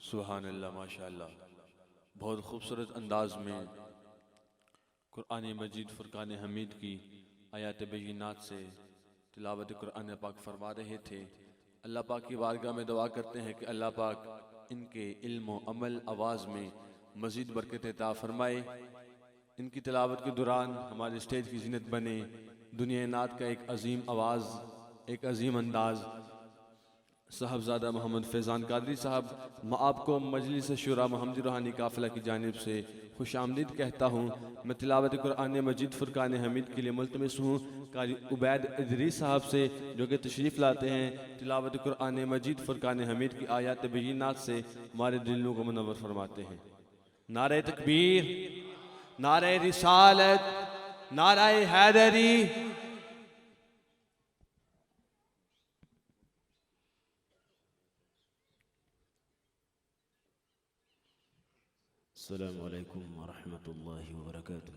सुभान अल्लाह माशाअल्लाह। बहुत खूबसूरत अंदाज में कुरान मजीद फुरकान हमीद की आयात बेयिनात से तिलावत कुरान पाक फरमा रहे थे। अल्लाह पाक की बारगाह में दुआ करते हैं कि अल्लाह पाक इनके इल्म व अमल आवाज़ में मज़ीद बरकत अता फरमाए। इनकी तिलावत के दौरान हमारे स्टेज की ज़ीनत बने। दुनिया नात का एक अजीम आवाज़, एक अजीम अंदाज़ साहबजादा मोहम्मद फैज़ान कादरी साहब, मैं आपको मजलिस शुरा मोहम्मदी रूहानी काफ़िला की जानिब से खुश आमदीद कहता हूँ। मैं तिलावत कुरान मजीद फ़ुरक़ान हमीद के लिए मुल्तमिस हूँ कारी उबैद इदरीस साहब से, जो कि तशरीफ़ लाते हैं तिलावत कुरान मजीद फ़ुरक़ान हमीद की आयात बय्यिनात से हमारे दिलों को मुनव्वर फरमाते हैं। नारे तकबीर, नारे रिसालत, नारे हैदरी। अस्सलामु अलैकुम वरहमतुल्लाहि वबरकातुह।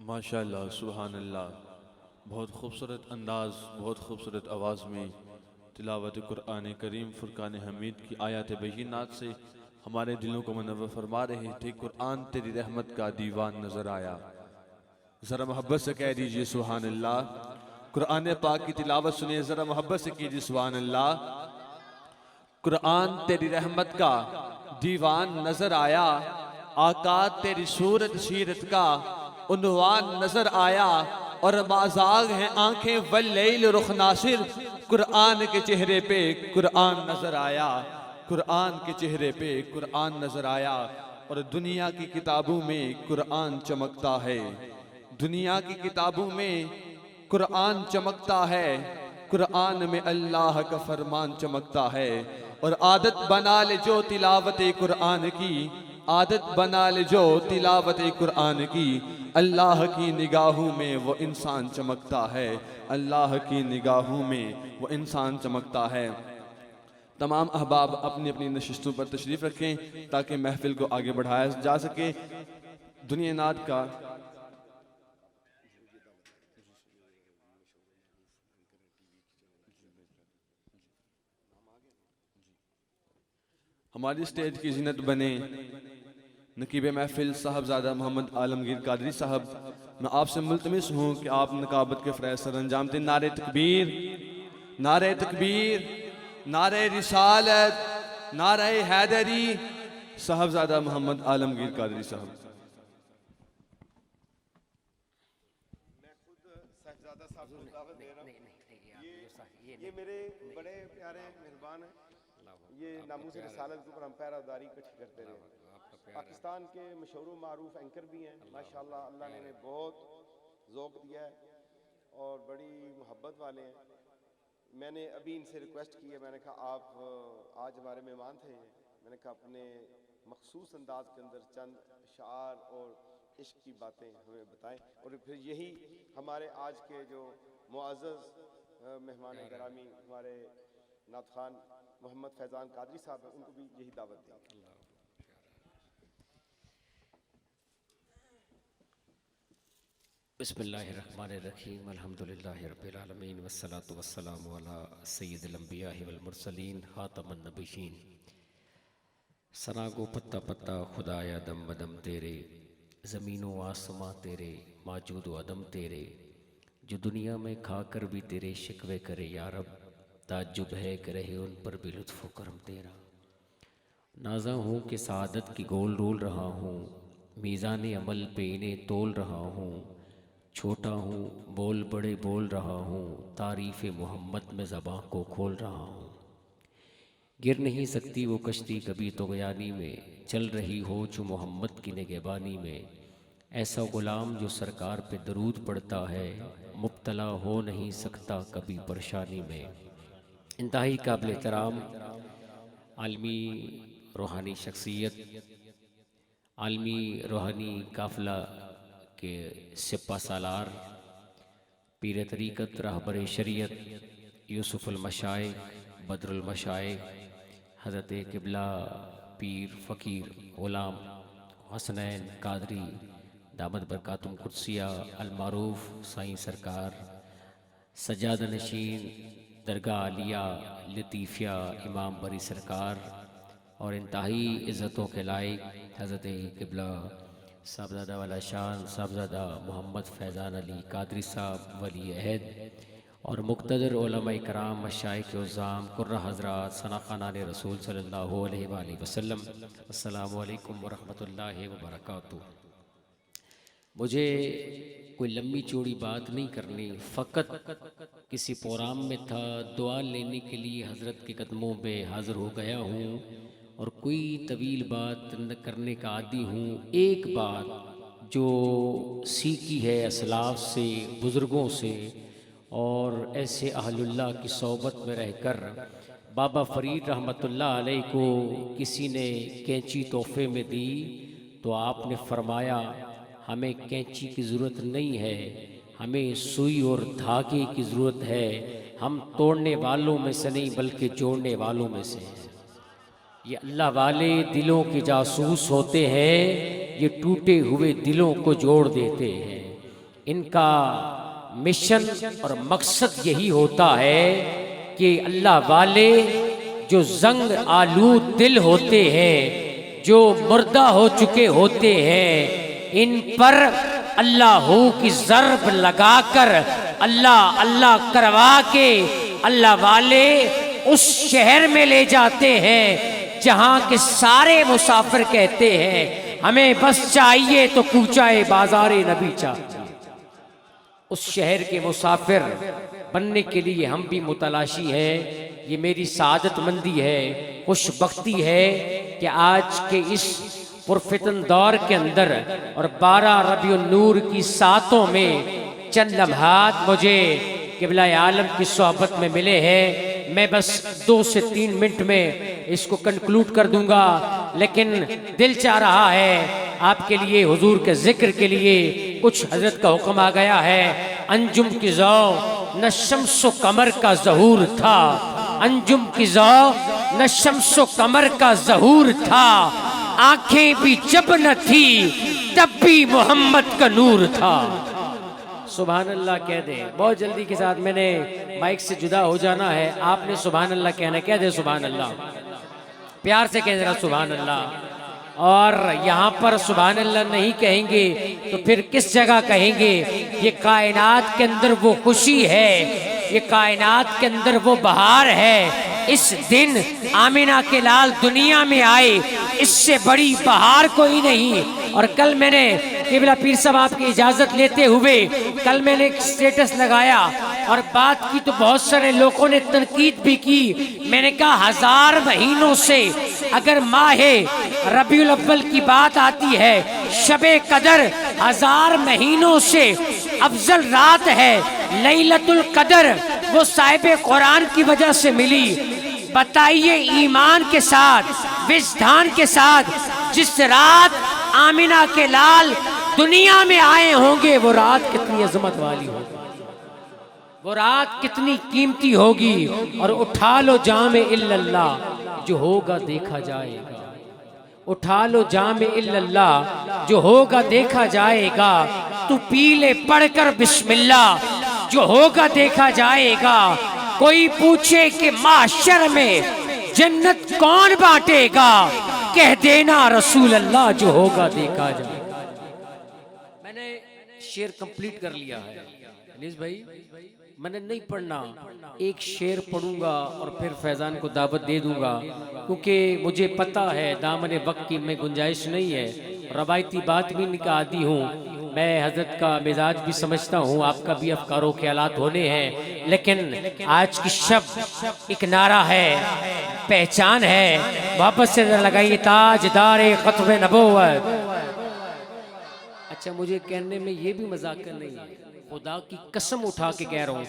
माशाअल्लाह सुभान अल्लाह। बहुत खूबसूरत अंदाज, बहुत खूबसूरत आवाज़ में तिलावत कुरान करीम फुरकान हमीद की आयत बय्यिनात से हमारे दिलों को मुनव्वर फरमा रहे थे। कुरान तेरी रहमत का दीवान नजर आया। ज़रा मोहब्बत से कह दीजिए सुभान अल्लाह। कुरान पाक की तिलावत सुनिए, ज़रा मोहब्बत से कीजिए सुभान अल्लाह। कुरान तेरी रहमत का दीवान नजर आया, आका तेरी सूरत सीरत का उन्वान नजर आया, और माजाग हैं आंखें वल्लैल रुख नासिर। कुरान के चेहरे पे कुरान नजर आया, कुरान के चेहरे पे कुरान नजर आया। और दुनिया की किताबों में कुरान चमकता है, दुनिया की किताबों में कुरान चमकता है। कुरान में अल्लाह का फरमान चमकता है। और आदत बना ले जो तिलावत कुरान की, आदत बना ले जो तिलावत कुरान की, अल्लाह की निगाहों में वो इंसान चमकता है, अल्लाह की निगाहों में वो इंसान चमकता है। तमाम अहबाब अपनी अपनी नशिस्तों पर तशरीफ़ रखें ताकि महफिल को आगे बढ़ाया जा सके। दुनिया नाद का हमारी स्टेज की जिन्नत बने नकीब महफिल साहबजादा मोहम्मद आलमगीर कादरी साहब। मैं आपसे मुल्तमिस हूँ कि आप नकाबत के फ़रज़ सर अंजाम दें। नारे तकबीर, नारे तकबीर, नारे रिसालत, नारे हैदरी। साहबजादा मोहम्मद आलमगीर कादरी साहब। मैं खुद साहबजादा साहब को दावत दे रहा हूँ। ये मेरे बड़े प्यारे मेहरबान हैं। ये नामूस रिसालत के ऊपर हम पैरादारी इकट्ठी करते रहे। पाकिस्तान के मशहूर मारूफ एंकर भी हैं माशाल्लाह। अल्लाह ने इन्हें बहुत ज़ौक़ दिया है और बड़ी मोहब्बत वाले हैं। मैंने अभी इनसे रिक्वेस्ट की है, मैंने कहा आप आज हमारे मेहमान थे, मैंने कहा अपने मखसूस अंदाज के अंदर चंद शार और इश्क की बातें हमें बताएं। और फिर यही हमारे आज के जो मुअज़्ज़ज़ मेहमान गिरामी हमारे नात खान मोहम्मद फैज़ान कादरी साहब हैं, उनको भी यही दावत दें। बिस्मिल्लाहिर्रहमानिर्रहीम अल्हम्दुलिल्लाहि रब्बिल आलमीन वस्सलातु वस्सलामु अला सय्यिदिल अंबिया'i वल मुरसलीन खातमुन नबिय्यीन। सना को पत्ता पत्ता खुदाया दम बदम तेरे, ज़मीनो आसमां तेरे, मौजूद अदम तेरे, जो दुनिया में खाकर भी तेरे शिकवे करे या रब, ताज्जुब है कि रहे उन पर भी लुत्फ़ करम तेरा। नाज़ा हूँ कि सादत की गोल रोल रहा हूँ, मीज़ान अमल पे इन्हें तोल रहा हूँ। छोटा हूँ बोल बड़े बोल रहा हूँ, तारीफ़ मोहम्मद में ज़बां को खोल रहा हूँ। गिर नहीं सकती वो कश्ती कभी तो गयानी में, चल रही हो जो मोहम्मद की निगहबानी में। ऐसा ग़ुलाम जो सरकार पे दरूद पढ़ता है, मुब्तला हो नहीं सकता कभी परेशानी में। इंतहाई काबिल एहतराम आलमी रूहानी शख्सियत, आलमी रूहानी काफ़िला के सिपा सालार, पीर तरीक़त रहबर शरीयत यूसुफ़ुल मशाइख़ बदरुल मशाइख़ हज़रत क़िबला पीर फ़कीर ग़ुलाम हसनैन कादरी दामद बरकातुम कुद्सिया अल मारूफ़ साईं सरकार, सजाद नशीन दरगाह आलिया लतीफ़िया इमाम बरी सरकार, और इंतहाई इज़्ज़तों के लायक हज़रत क़िबला साहबज़ादा वाला शान साहबज़ादा मोहम्मद फैज़ान अली कादरी साहब वली अहद, और मुक़्तदर उलमा कराम मशाइख़ उज़्ज़ाम कुर्रा हज़रात सना ख़ानाने रसूल सल्लल्लाहु अलैहि वसल्लम, अस्सलामु अलैकुम व रहमतुल्लाहि व बरकातुहू। मुझे कोई लंबी चौड़ी बात नहीं करनी, फ़कत किसी प्रोग्राम में था, दुआ लेने के लिए हज़रत के कदमों पे हाज़िर हो गया हूँ और कोई तवील बात न करने का आदी हूँ। एक बात जो सीखी है असलाफ से, बुज़ुर्गों से, और ऐसे अहलुल्लाह की सोबत में रहकर बाबा फ़रीद रहमतुल्लाह अलैह को किसी ने कैंची तोहफ़े में दी तो आपने फरमाया हमें कैंची की ज़रूरत नहीं है, हमें सुई और धागे की ज़रूरत है। हम तोड़ने वालों में से नहीं बल्कि जोड़ने वालों में से हैं। ये अल्लाह वाले दिलों के जासूस होते हैं, ये टूटे हुए दिलों को जोड़ देते हैं। इनका मिशन और मकसद यही होता है कि अल्लाह वाले जो जंग आलूद दिल होते हैं, जो मुर्दा हो चुके होते हैं, इन पर अल्लाह की ज़र्ब लगाकर अल्लाह अल्लाह करवा के अल्लाह वाले उस शहर में ले जाते हैं जहाँ के सारे मुसाफिर कहते हैं हमें बस चाहिए तो कूचाए बाज़ारे नबी चाहिए। उस शहर के मुसाफिर बनने के लिए हम भी मुतलाशी है। ये मेरी सादतमंदी है, खुशबख्ती है कि आज के इस पुरफितन दौर के अंदर और 12 रबीउन नूर की सातों में चंद लम्हात मुझे क़िबला आलम की सोहबत में मिले हैं। मैं बस 2 से 3 मिनट में इसको कंक्लूड कर दूंगा, लेकिन दिल चाह रहा है आपके लिए हुजूर के जिक्र के लिए कुछ हजरत का हुक्म आ गया है। अंजुम की ज़ौ न शम्सो कमर का ज़हूर था, अंजुम की ज़ौ न शम्सो कमर का ज़हूर था, आंखें भी जब न थी तब भी मोहम्मद का नूर था। सुभान अल्लाह कह दे। बहुत जल्दी के साथ मैंने माइक से जुदा हो जाना है, आपने सुभान अल्लाह कहना, कह दे सुभान अल्लाह, प्यार से कह जरा सुभान अल्लाह। और यहाँ पर सुभान अल्लाह नहीं कहेंगे तो फिर किस जगह कहेंगे? ये कायनात के अंदर वो खुशी है, ये कायनात के अंदर वो बहार है। इस दिन आमिना के लाल दुनिया में आए, इससे बड़ी बहार कोई नहीं। और कल मैंने क़िबला पीर साहब आपकी इजाज़त लेते हुए कल मैंने एक स्टेटस लगाया और बात की तो बहुत सारे लोगों ने तनकीद भी की। मैंने कहा 1000 महीनों से अगर माहे रबीउल अव्वल की बात आती है, शबे कदर 1000 महीनों से अफजल रात है। लैलतुल कदर वो साहिब कुरान की वजह से मिली। बताइए ईमान के साथ, विजदान के साथ, जिस रात आमिना के लाल दुनिया में आए होंगे वो रात कितनी अजमत वाली होगी, वो रात कितनी कीमती होगी, और उठा लो जाम इल्लल्लाह, जो होगा देखा जाएगा। उठा लो जाम इल्लल्लाह, जो होगा देखा जाएगा। तू पी ले पढ़कर बिस्मिल्लाह, जो होगा देखा जाएगा। कोई पूछे कि माशर में जन्नत कौन बांटेगा, कह देना रसूल अल्लाह, जो होगा देखा जाएगा। मैंने शेर कंप्लीट कर लिया है अनीस भाई, मैंने नहीं पढ़ना, एक शेर पढ़ूंगा और फिर फैज़ान को दावत दे दूंगा, क्योंकि मुझे पता है दामन वक्त की में गुंजाइश नहीं है। रवायती बात भी निका आदि हूँ मैं, हजरत का मिजाज भी समझता हूँ, आपका भी अफकारो ख्यालात होने हैं, लेकिन आज की शब्द एक नारा है, पहचान है। वापस से लगाइए ताजदार खत्म नबूवत। अच्छा, मुझे कहने में ये भी मजाक नहीं है, खुदा की कसम उठा के कह रहा हूँ,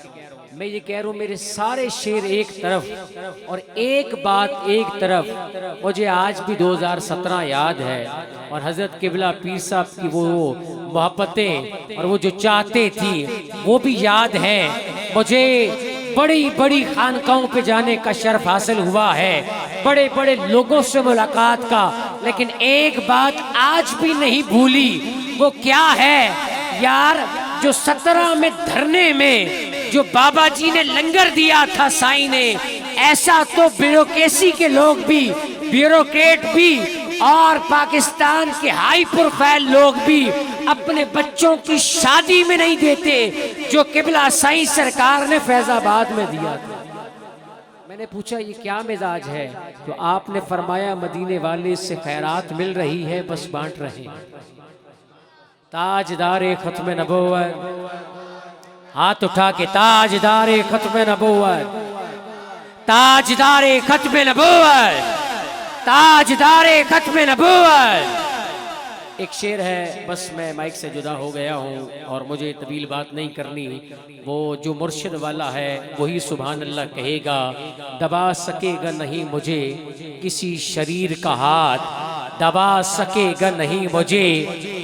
मैं ये कह रहा हूँ, मेरे सारे शेर एक तरफ और एक बात एक तरफ। मुझे आज भी 2017 याद है, और हजरत किबला पीर साहब की वो मोहब्बतें और वो जो चाहते थी वो भी याद है। मुझे बड़ी बड़ी खानकाहों पे जाने का शर्फ हासिल हुआ है, बड़े बड़े लोगों से मुलाकात का, लेकिन एक बात आज भी नहीं भूली। वो क्या है यार, जो 17 में धरने में जो बाबा जी ने लंगर दिया था साईं ने, ऐसा तो ब्यूरोक्रेसी के लोग भी, ब्यूरोक्रेट भी और पाकिस्तान के हाई प्रोफाइल लोग भी अपने बच्चों की शादी में नहीं देते, जो किबला साईं सरकार ने फैजाबाद में दिया था। मैंने पूछा ये क्या मिजाज है, तो आपने फरमाया मदीने वाले से खैरात मिल रही है, बस बांट रहे हैं। ताजदारे खत्म नबूवत, हाथ उठा के ताजदारे खत्म नबूवत, ताजदारे खत्म नबूवत, ताजदारे खत्म नबूवत। एक शेर है, बस मैं माइक से जुदा हो गया हूँ और मुझे तवील बात नहीं करनी। वो जो मुर्शिद वाला है वही सुभान अल्लाह कहेगा। दबा सकेगा नहीं मुझे किसी शरीर का हाथ, दबा सकेगा नहीं मुझे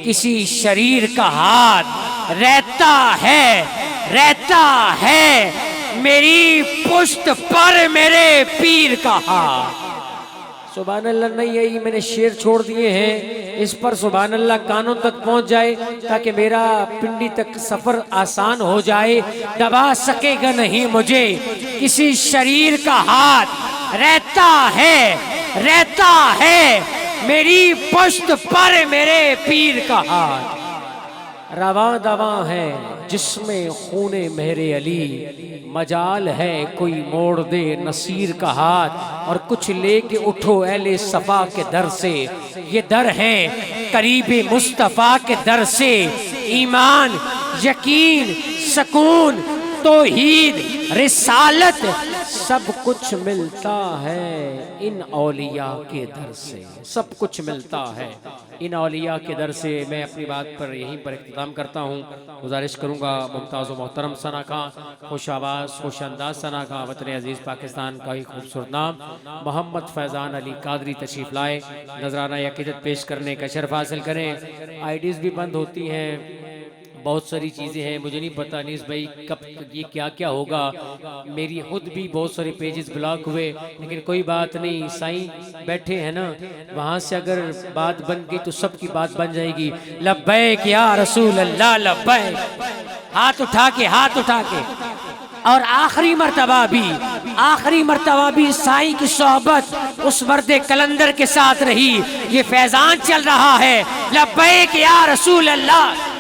किसी शरीर का हाथ। रहता है मेरी पुश्त पर मेरे पीर का हाथ। सुभान अल्लाह नहीं, यही मैंने शेर छोड़ दिए हैं, इस पर सुभान अल्लाह कानों तक पहुंच जाए ताकि मेरा पिंडी तक सफर आसान हो जाए। दबा सकेगा नहीं मुझे किसी शरीर का हाथ, रहता है मेरी पुश्त पर मेरे पीर का हाथ। रवा दवा है जिसमें खूने मेरे अली, मजाल है कोई मोड़ दे नसीर का हाथ। और कुछ लेके उठो अहले सफा के दर से, ये दर है करीबे मुस्तफ़ा के दर से। ईमान, यकीन, सकून, तौहीद, रिसालत सब कुछ मिलता है इन औलिया के दर से, सब कुछ मिलता है इन औलिया के दर से। मैं अपनी बात पर यहीं पर इख्तिताम करता हूँ। गुजारिश करूँगा मुमताज़ व मोहतरम सना खां, खुश आवाज़ खुश अंदाज सना खां, वतन अजीज़ पाकिस्तान का ही खूबसूरत नाम मोहम्मद फैज़ान अली कादरी तशरीफ़ लाए, नजराना यकीदत पेश करने का शर्फ हासिल करें। आईडीज़ भी बंद होती हैं, बहुत सारी चीज़ें हैं, मुझे नहीं पता अनीस भाई कब ये क्या क्या होगा। मेरी खुद भी बहुत सारे पेजेस ब्लॉक हुए, लेकिन कोई बात नहीं, साईं बैठे हैं ना, वहाँ से अगर बात बन गई तो सबकी बात बन जाएगी। लब्बैक या रसूल अल्लाह लब्बैक, हाथ उठा के और आखिरी मर्तबा भी साईं की सोहबत उस मर्दे कलंदर के साथ रही। ये फैजान चल रहा है, लब्बैक या रसूल अल्लाह।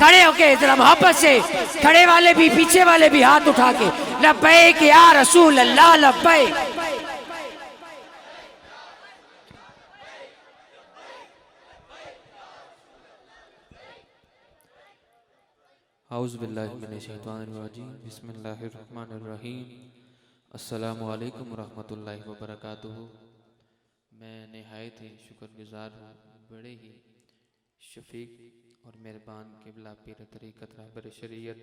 खड़े होके जरा मोहब्बत से, खड़े वाले भी पीछे वाले भी हाथ उठा के, लब्बैक या रसूल अल्लाह लब्बैक। औज़ु बिल्लाहि मिनश शैतानिर रजीम, बिस्मिल्लाहिर रहमानिर रहीम, अस्सलामु अलैकुम रहमतुल्लाहि व बरकातुहू। मैं नहायत ही शुक्रगुजार हूँ बड़े ही शफीक और मेहरबान किबला पीर तरीक़त रहबर शरीयत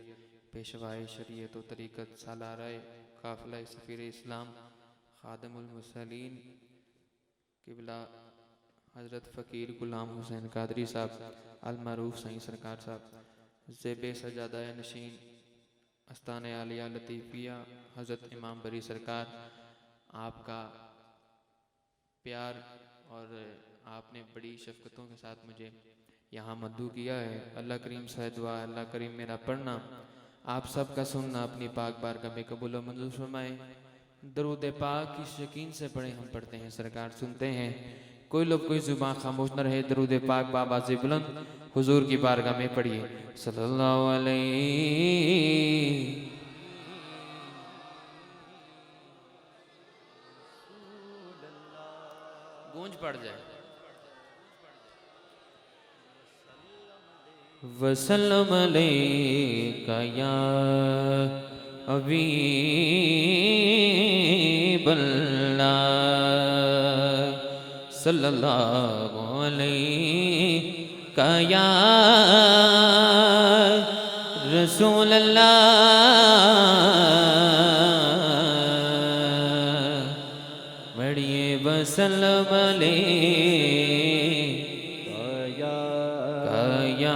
पेशवाए शरीयत व तरीक़त सालाराए काफ़िला सफ़ीर इस्लाम खादिमुल मुरसलीन किबला हज़रत फ़कीर गुलाम हुसैन कादरी साहब अल मारूफ साईं सरकार साहब ज़ेबे सजादा नशीन आस्ताने आलिया लतीफ़िया हज़रत इमाम बरी सरकार, आपका प्यार और आपने बड़ी शफ़क़तों के साथ मुझे यहाँ मद्दू किया है। अल्लाह करीम से दुआ, अल्लाह करीम मेरा पढ़ना, आप सब का सुनना अपनी पाक बारगाह में कबूल व मंजूर फरमाए। दरूद पाक की शकीन से पढ़े हम पढ़ते हैं, सरकार सुनते हैं। कोई लोग कोई जुबान खामोश न रहे, दरूद पाक बाबा से बुलंद हुजूर की बारगाह में पढ़िए सल्लल्लाहु अलैहि। गूंज पड़ जाए। वसल्लम अलैका या हबीबल्लाह, सल्लल्लाहु अलैका या रसूल अल्लाह, बढ़िए वसल्लम अलैका या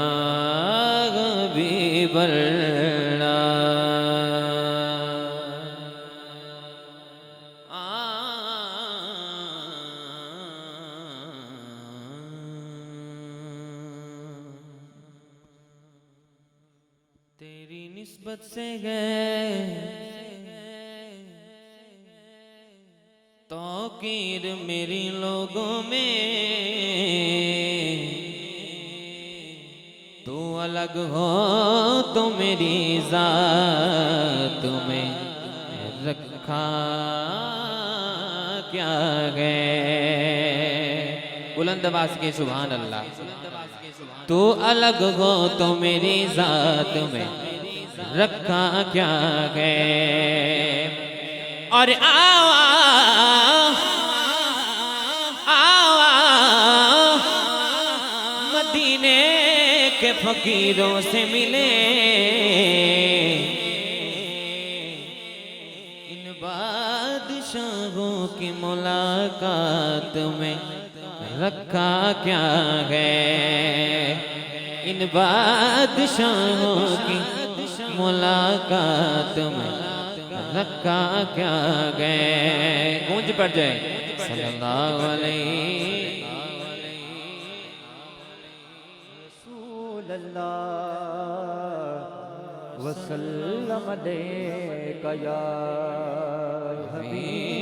तेरी निस्बत से गए तौकीर मेरी लोगों में, तू अलग हो तो मेरी जात में रखा क्या है। बुलंद आवाज के सुभान अल्लाह। तू अलग हो तो मेरी जात में रखा क्या है। और आओ मदीने के फकीरों से मिले, इन बादशाहों की मुलाकात में रखा क्या है। इन बादशाहों की मुलाकात में रखा क्या है। गूंज पड़ जाए सल्लल्लाहु अलैहि रसूल अल्लाह वसल्लम अलैका या हबीबल्लाह।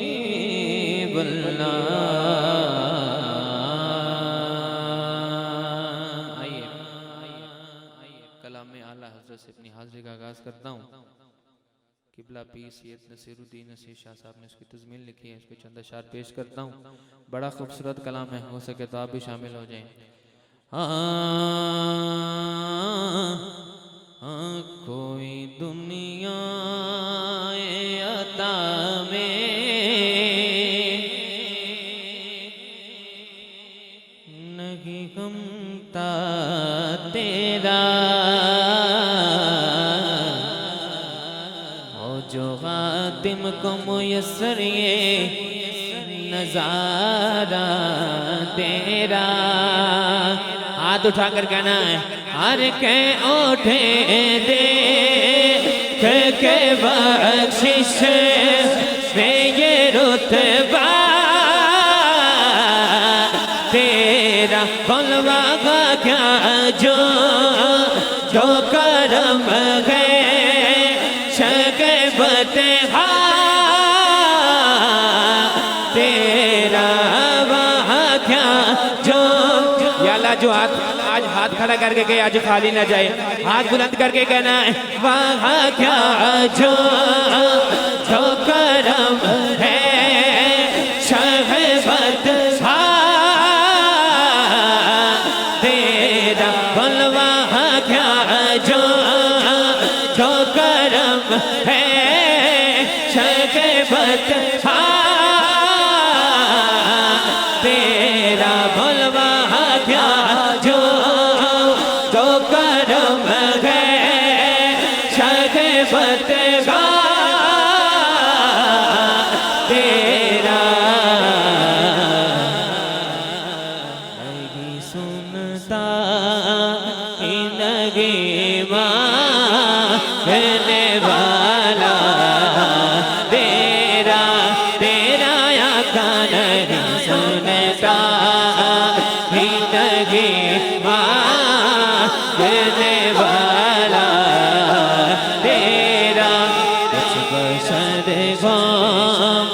से अपनी हाजिरी का आगाज करता हूँ। किबला पीर सैयद नसीरुद्दीन नसीर शाह साहब ने इसकी तज़मीन लिखी है, इसको चंद अशार पेश करता हूँ। बड़ा खूबसूरत कलाम है, हो सके तो आप भी शामिल हो जाएं। कोई दुनिया अता में नहीं गमता तेरा, को मुयस्सर ये नजारा तेरा। हाथ उठा कर कहना है, हर के ओठे दे के बख्शिश में ये रुतबा तेरा। बलवा का क्या जो करम है शगबते जो हाथ आज हाथ खड़ा करके गए आज खाली ना जाए। हाथ बुलंद करके कहना है, वाह क्या जो करम है शहबत तेरा। बलवा क्या जो करम है शहबत तेरा। बलवा क्या जो करम है शगबत तेरा। नहीं सुनता इनगी माँ सरगम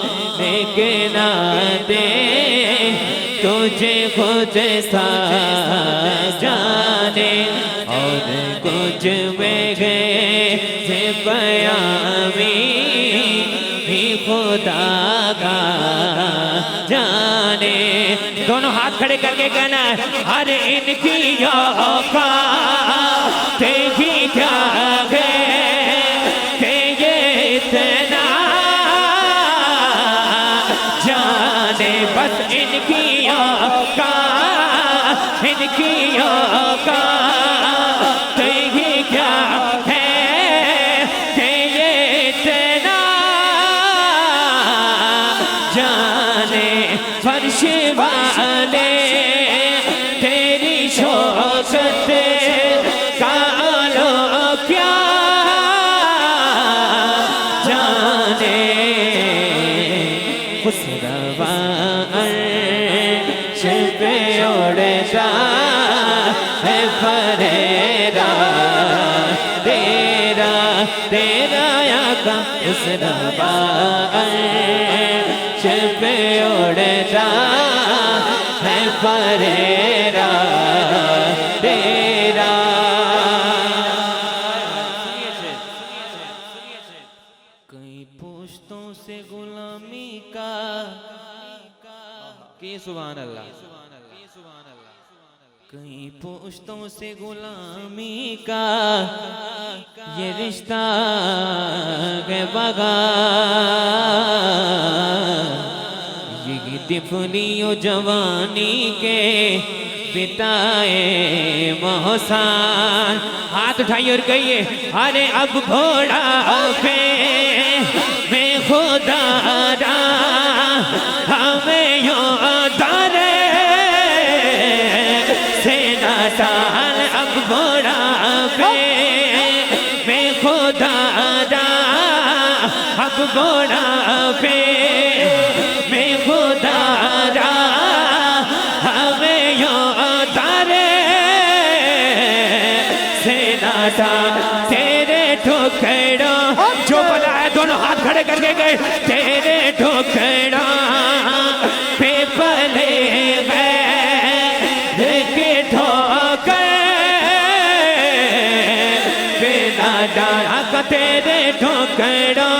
के ना दे तुझे खुद सा जाने और कुछ में गए से बयामी ही खुदा का जाने। दोनों हाथ खड़े करके कहना है हर इनकी औकात ही क्या है कि ये इतना जाने। बस इनकी औकात इनकी औकात ही क्या है कि ये इतना जाने। फर्श वाले तेरी शौकत का लो क्या जाने। खुशरवा अर्श पे उड़ता है फरेरा तेरा तेरा आका। खुशरवा अर्श पे उड़ता है फरेरा तेरा। कई पुश्तों से गुलामी का की सुभान अल्लाह। कई पुश्तों से गुलामी का ये रिश्ता है बगा। ये दिफलियो जवानी के पिताए मोहसान। हाथ उठाइए और कहिए अरे अब घोड़ा पे मैं खुदा रा हमें यो तारे सेना साल। अब घोड़ा पे मैं खुदा रा अब घोड़ा पे मैं खुदा रा हमें यो तारे सेना साल। तेरे ठोकरा जो बनाया दोनों हाथ खड़े करके गए तेरे ठोकरा पे पले गए के ठोकर बिना डाला का तेरे ठोकरा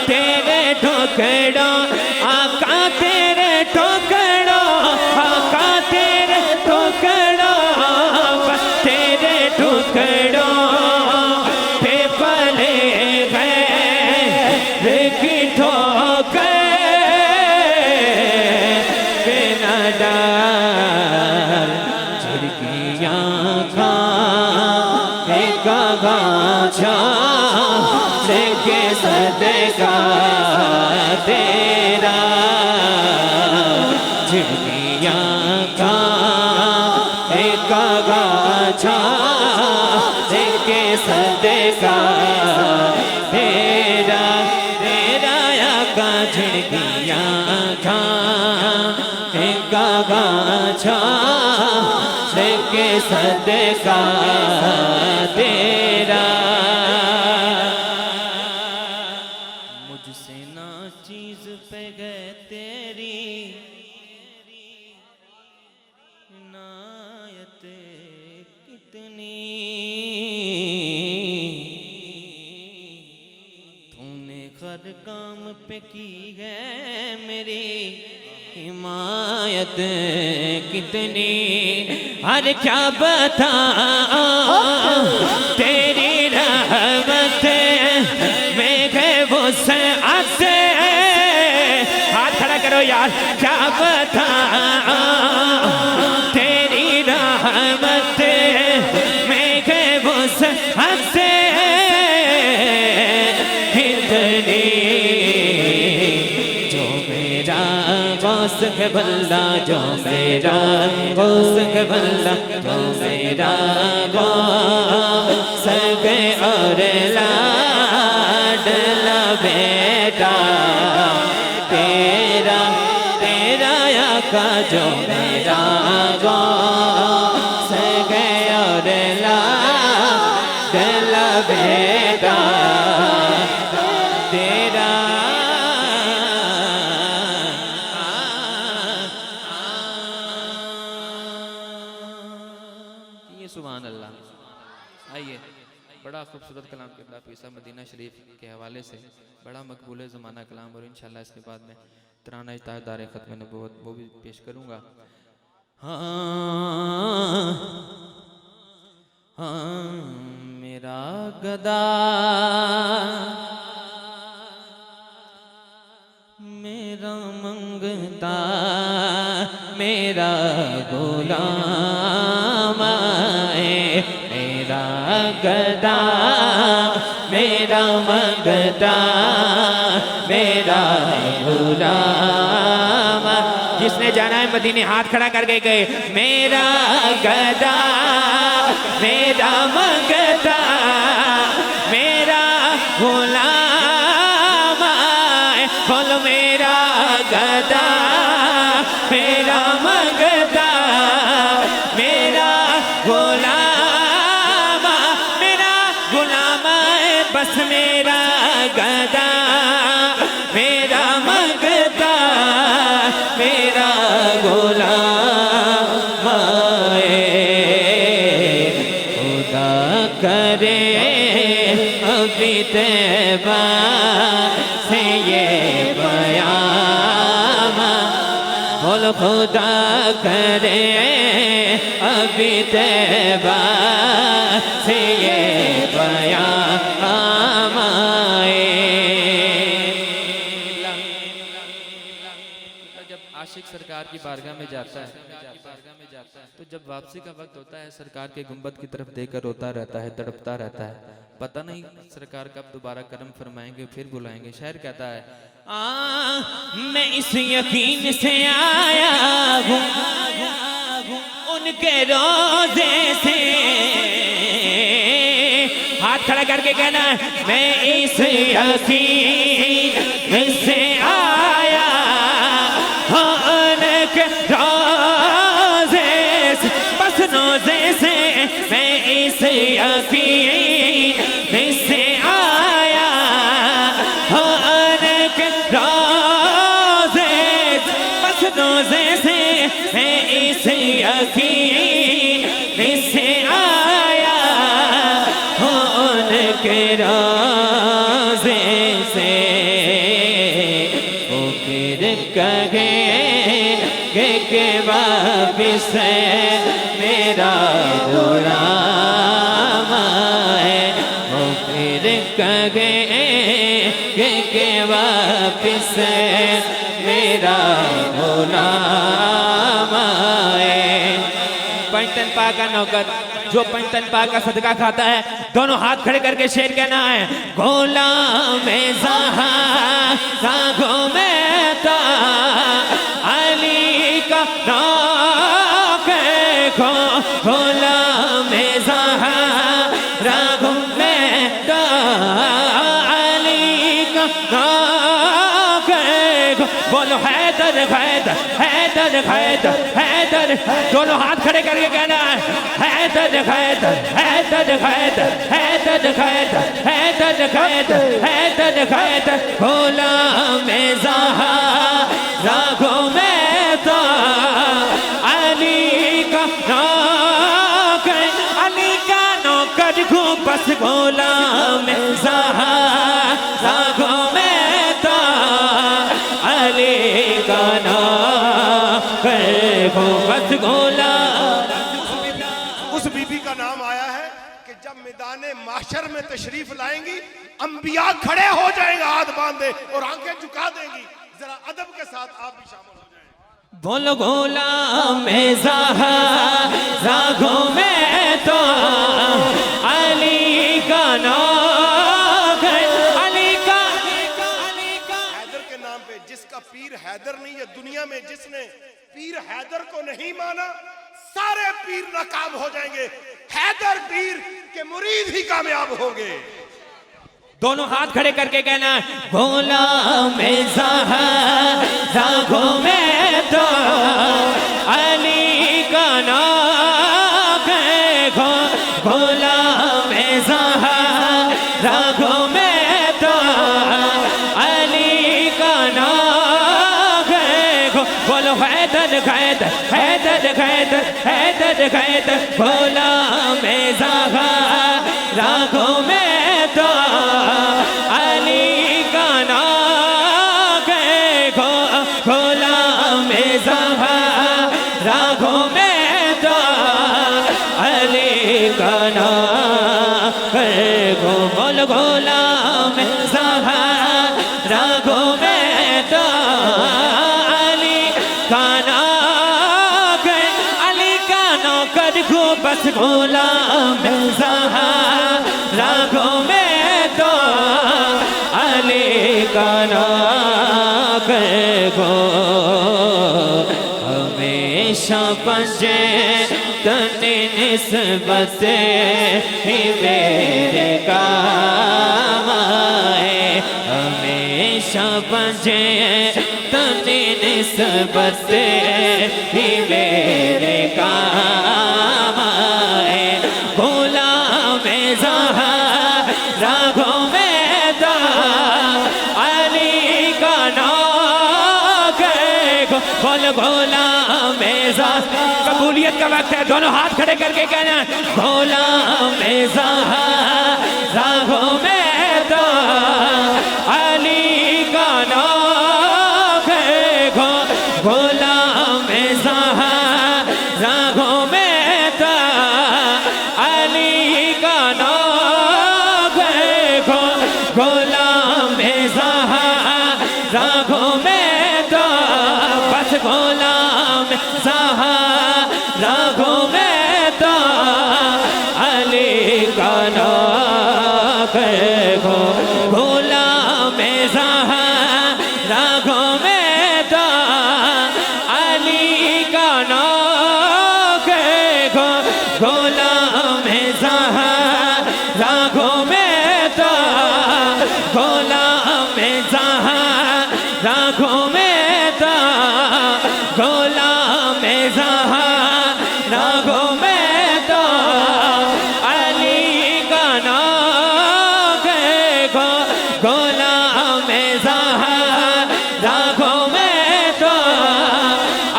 तेरे ठोकरा आका तेरे ठोकरा आका तेरे ठोकरा तेरे ठोकरा पे पले गए की ठोकर बिना डाल। झिड़कियाँ खा एक गाछा लेके सदका तेरा। झिड़कियाँ खा एक गाछा लेके सदका तेरा तेरा आका। झिड़कियाँ खा एक गाछा लेके सदका तेरा। मुझसे ना चीज पे गए तेरी इनायत कितनी। तूने हर काम पे की है मेरी हिमायत कितनी। अरे क्या बता तेरी रहमत में गए वो से आसे। हाथ खड़ा करो यार। क्या बता तेरी रहमत में गए वो से आसे कितनी। जो मेरा गौस के बल्ला जो मेरा गौस के बल्ला जो मेरा गौस के और लाडला बेटा तेरा तेरा आका। जो मेरा गौस के और लाडला बेटा खूबसूरत कलाम के अल्लाह पीसा मदीना शरीफ के हवाले से बड़ा मकबूल ज़माना कलाम, और इंशाल्लाह इसके बाद में तराना ताजदार ख़त्म नबूवत वो भी पेश करूँगा। हाँ मेरा गदा मेरा मंगता मेरा गुलाम है, मेरा गदा मेरा मंगता मेरा गुलाम। जिसने जाना है मदीने हाथ खड़ा करके गए, मेरा गदा मेरा मंगता मेरा गुलाम है, बोलो मेरा गदा मेरा मंगता मेरा गुलाम, मेरा गुलाम है बस मेरा गदा मेरा मंगता मेरा गुलाम है। खुदा करे अभी तैबा से ये बयान, बोलो खुदा करे अभी तैबा से ये बयान आए। जब आशिक सरकार की बारगाह में जाता है तो जब वापसी का वक्त होता है, सरकार के गुंबद की तरफ देखकर रोता रहता है, तड़पता रहता है, पता नहीं सरकार कब दोबारा करम फरमाएंगे, फिर बुलाएंगे। शायर कहता है मैं इस यकीन से आया हूँ उनके रोजे से, हाथ खड़ा करके कहना मैं इस यकीन से आया हूँ उनके रोजे से, बस रोजे से मैं इस यकीन से आया हूँ उनके रोजे, बस रोजे से मैं इस यकीन से आया हूँ उनके रोजे से। वो फिर कहे के वापिस मेरा गुलाम है, वो फिर कहे के वापिस मेरा गुलाम है। पंचतन पा का नौकर जो पंचतन पा का सदका खाता है, दोनों हाथ खड़े करके शेर कहना है गुलाम ज़हारा में तो अली का नौकर को, गुलाम ज़हारा में तो अली का नौकर को, बोलो हैदर हैदर हैदर हैदर हैदर, दोनों हाथ खड़े करके कहना है हैदर हैदर हैदर हैदर हैदर हैदर हैदर हैदर हैदर हैदर, गुलाम ज़हारा में तो अली का नौकर, अली का नौकर को बस गुलाम ज़हारा में तो अली का नौकर को बस गुलाम। उस बीबी का नाम आया है कि जब मैदाने माशर में तशरीफ लाएंगी, अंबिया खड़े हो जाएंगे हाथ बांधे और आंखें झुका देंगी। जरा अदब के साथ आप भी शामिल हो जाएं। बोलो गुलाम ज़हारा में तो अली का नौकर, अली का हैदर के नाम पे जिसका पीर हैदर नहीं है दुनिया में, जिसने पीर हैदर को नहीं माना सारे पीर नाकाम हो जाएंगे, हैदर पीर के मुरीद ही कामयाब होंगे। दोनों हाथ खड़े करके कहना गुलाम ज़हारा में तो अली का नौकर को, गुलाम ज़हारा में तो अली का नौकर को, बोलो हैदर हैदर हैदर हैदर हैदर हैदर, गुलाम ज़हारा रागों में तो अली का नाम है गुलाम ज़फ़र रागों में तो अली का नाम है गुलाम ज़फ़र रागों में तो अली का नाम है अली का नौकर को बस गुलाम ज़फ़र रागों में तो अली का नाम है हमेशा पंजे तने निस्बत ही मेरे काम आए हमेशा पंजे तने निस्बत ही मेरे काम आए गुलाम ज़फ़र रागों में तो अली का नाम है गुलाम ज़फ़र कबूलियत का वक्त है दोनों हाथ खड़े करके कहना गुलाम ज़फ़र रागों में तो अली का नाम है गुलाम ज़फ़र रागों में तो अली का नाम है गुलाम ज़फ़र रागों में तो बस गुलाम ज़फ़र रागों में तो अली का नाम है गुलाम ज़फ़र रागों में तो अली का नाम है गुलाम ज़फ़र रागों में तो गुलाम ज़फ़र रागों में तो गुलाम ज़फ़र रागों में तो अली का नाम है गुलाम ज़फ़र रागों में तो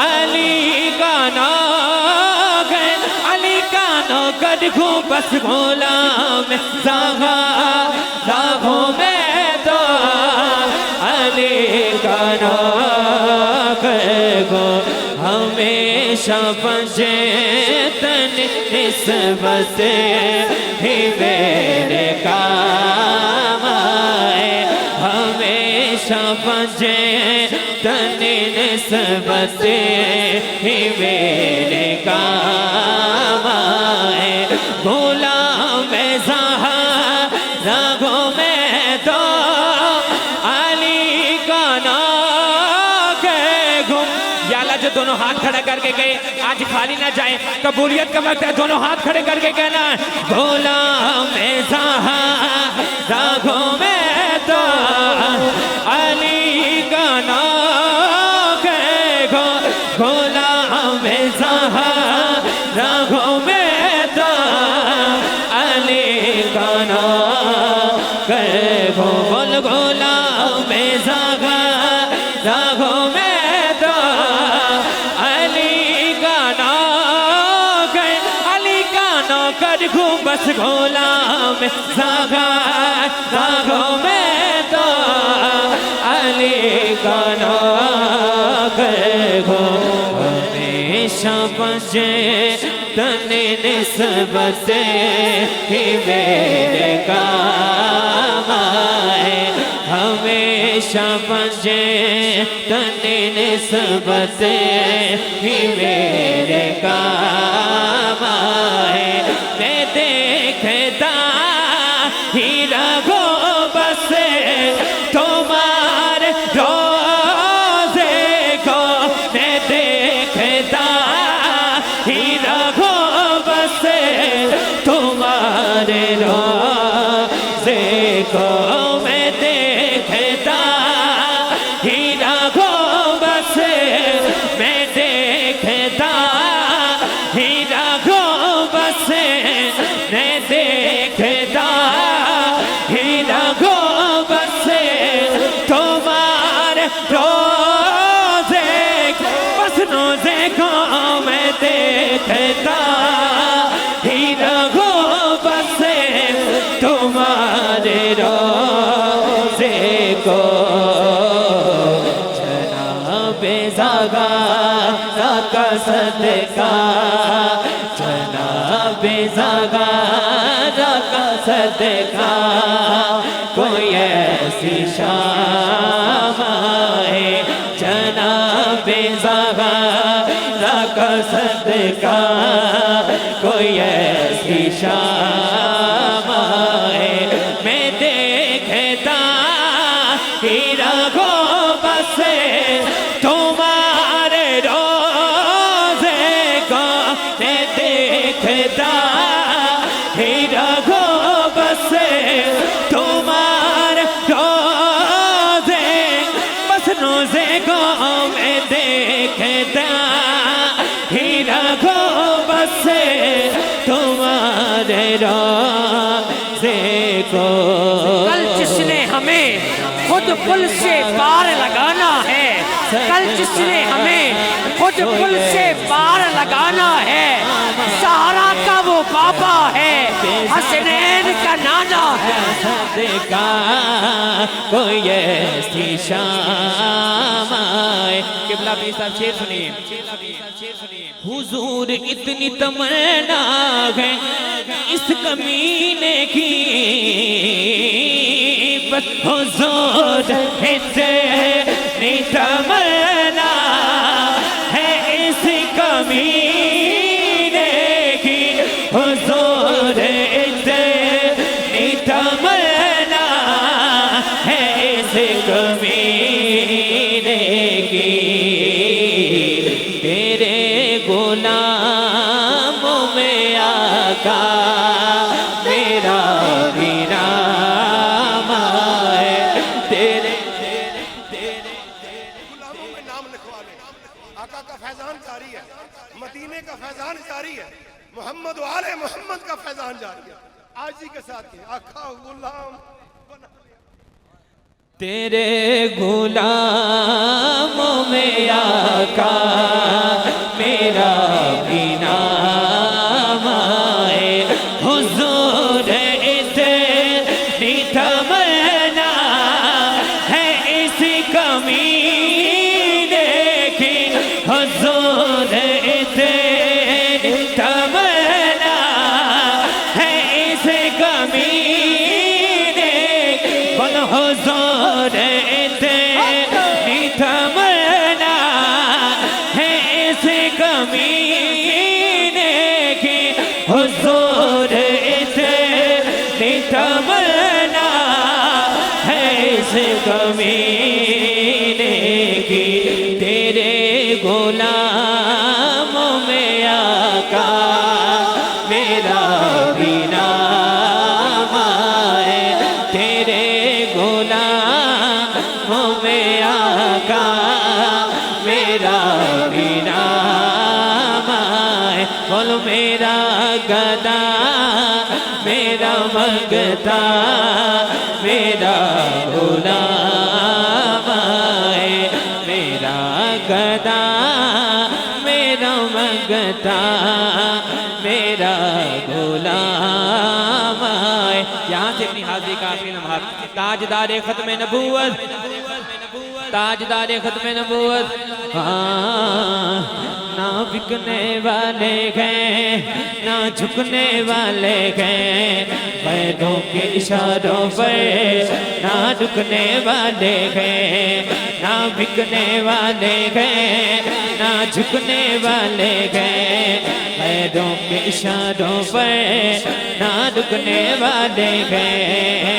अली का नाम है अली का नौकर को बस गुलाम ज़फ़र रागों में तो अली का नाम है हमेशा पंजे तने निस्बत ही मेरे काम आए हमेशा पंजे तने निस्बत ही मेरे काम आए गुलाम ज़फ़र रागों में तो अली का नाम है या अल्लाह जो दोनों हाथ खड़ा करके गए आज खाली ना जाए कबूलियत का वक्त है दोनों हाथ खड़े करके कहना गुलाम ज़फ़र रागों में तो अली का नाम है गुलाम ज़फ़र रागों में तो अली का नाम है गुलाम ज़फ़र रागों में तो अली का नाम है अली का नौकर को बस गुलाम ज़फ़र रागों में तो अली का नाम है हमेशा पंजे तने निस्बत ही मेरे काम आए हमेशा पंजे तने निस्बत ही मेरे काम आए मैं देखता ही रहो बस तुम्हारे रोज़े को मैं देखता ही रहो बस तुम्हारे रोज़े को मैं देखता ही रहो बस मैं देखता ही रहो बस मैं देखता ही रहो बस तुम्हारे रोज़े बस रोज़े को मैं देखता ही रहो बस ज़गारा का सदका, जनाबे ज़गारा का सदका, कोई ऐसी शाम आए, जनाबे ज़गारा का सदका, कोई ऐसी शाम आए। मैं देखता ही रखो बस तुम्हारे रोज़े को, मैं देखता ही रखो बस तुम्हारे रोज़े, बस रोज़े को मैं देखता ही रखो बस तुम्हारे रोज़े को। कल जिसने हमें खुद पुल से पार लगाना है, कल जिसने हमें खुद पुल से पार लगाना है, सहारा का वो बाबा है, हसनैन का नाना है। सदका कोई ऐसी शाम आए। किबला भी साहब शेर सुनिए, हुजूर इतनी तमन्ना है इस कमीने की, बस हुजूर इतनी तमन्ना है इस कमीने की, हुजूर इतनी तमन्ना है इस कमीने की। तेरे गुलामों में आका मेरा भी नाम है, तेरे गुलामों में नाम लिखवा ले। आका का फैजान जारी है, मदीने का फैजान जारी है, मोहम्मद वाले मोहम्मद का फैजान जारी है। आज ही के साथ ही आका गुलाम बना लिया। तेरे गुलामों में आका मेरा भी नाम आए, हुजूर इतनी तमन्ना है इस कमीने की, हुजूर इतनी तमन्ना है इस कमीने की, बन हुजूर इतनी तमन्ना है इस कमीने की, हुजूर इतनी तमन्ना है इस कमीने की। तेरे गुलामों में आका मेरा भी नाम आए, तेरे गुलामों में आका मेरा भी नाम आए। बोलो मेरा गदा मेरा मंगता मेरा गुलाम आए, मेरा गदा मेरा मंगता मेरा गुलाम आए। यहाँ से अपनी हाजिरी का आखिरी लम्हा। ताजदार खत्म नबूवत, ताजदार खत्म नबूवत, हाँ ना बिकने वाले हैं ना झुकने वाले हैं, पैरों के इशारों पर ना रुकने वाले हैं, ना बिकने वाले हैं ना झुकने वाले हैं, पैरों के इशारों पर ना रुकने वाले हैं।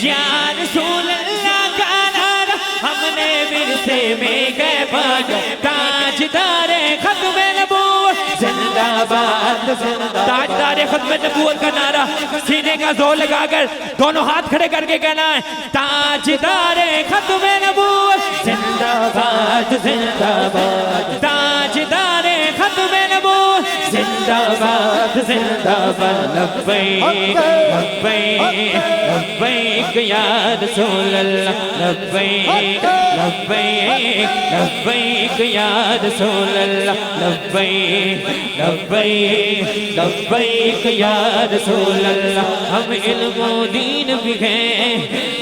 या रसूल अल्लाह का नारा हमने विरसे में गए भाग, ताजदारे खत्म नबूवत जिंदाबाद जिंदाबाद, ताजदारे खत्म नबूवत का नारा सीने का जोर लगाकर दोनों हाथ खड़े करके कहना है, ताजदारे खत्म नबूवत जिंदाबाद जिंदाबाद, ताजदारे खत्म नबूवत जिंदाबाद। जिंदाबाद जिंदाबाद लब्बैक लब्बैक लब्बैक या रसूल अल्लाह लब्बैक लब्बैक लब्बैक या रसूल अल्लाह लब्बैक लब्बैक लब्बैक या रसूल अल्लाह। हम इल्म दीन भी गए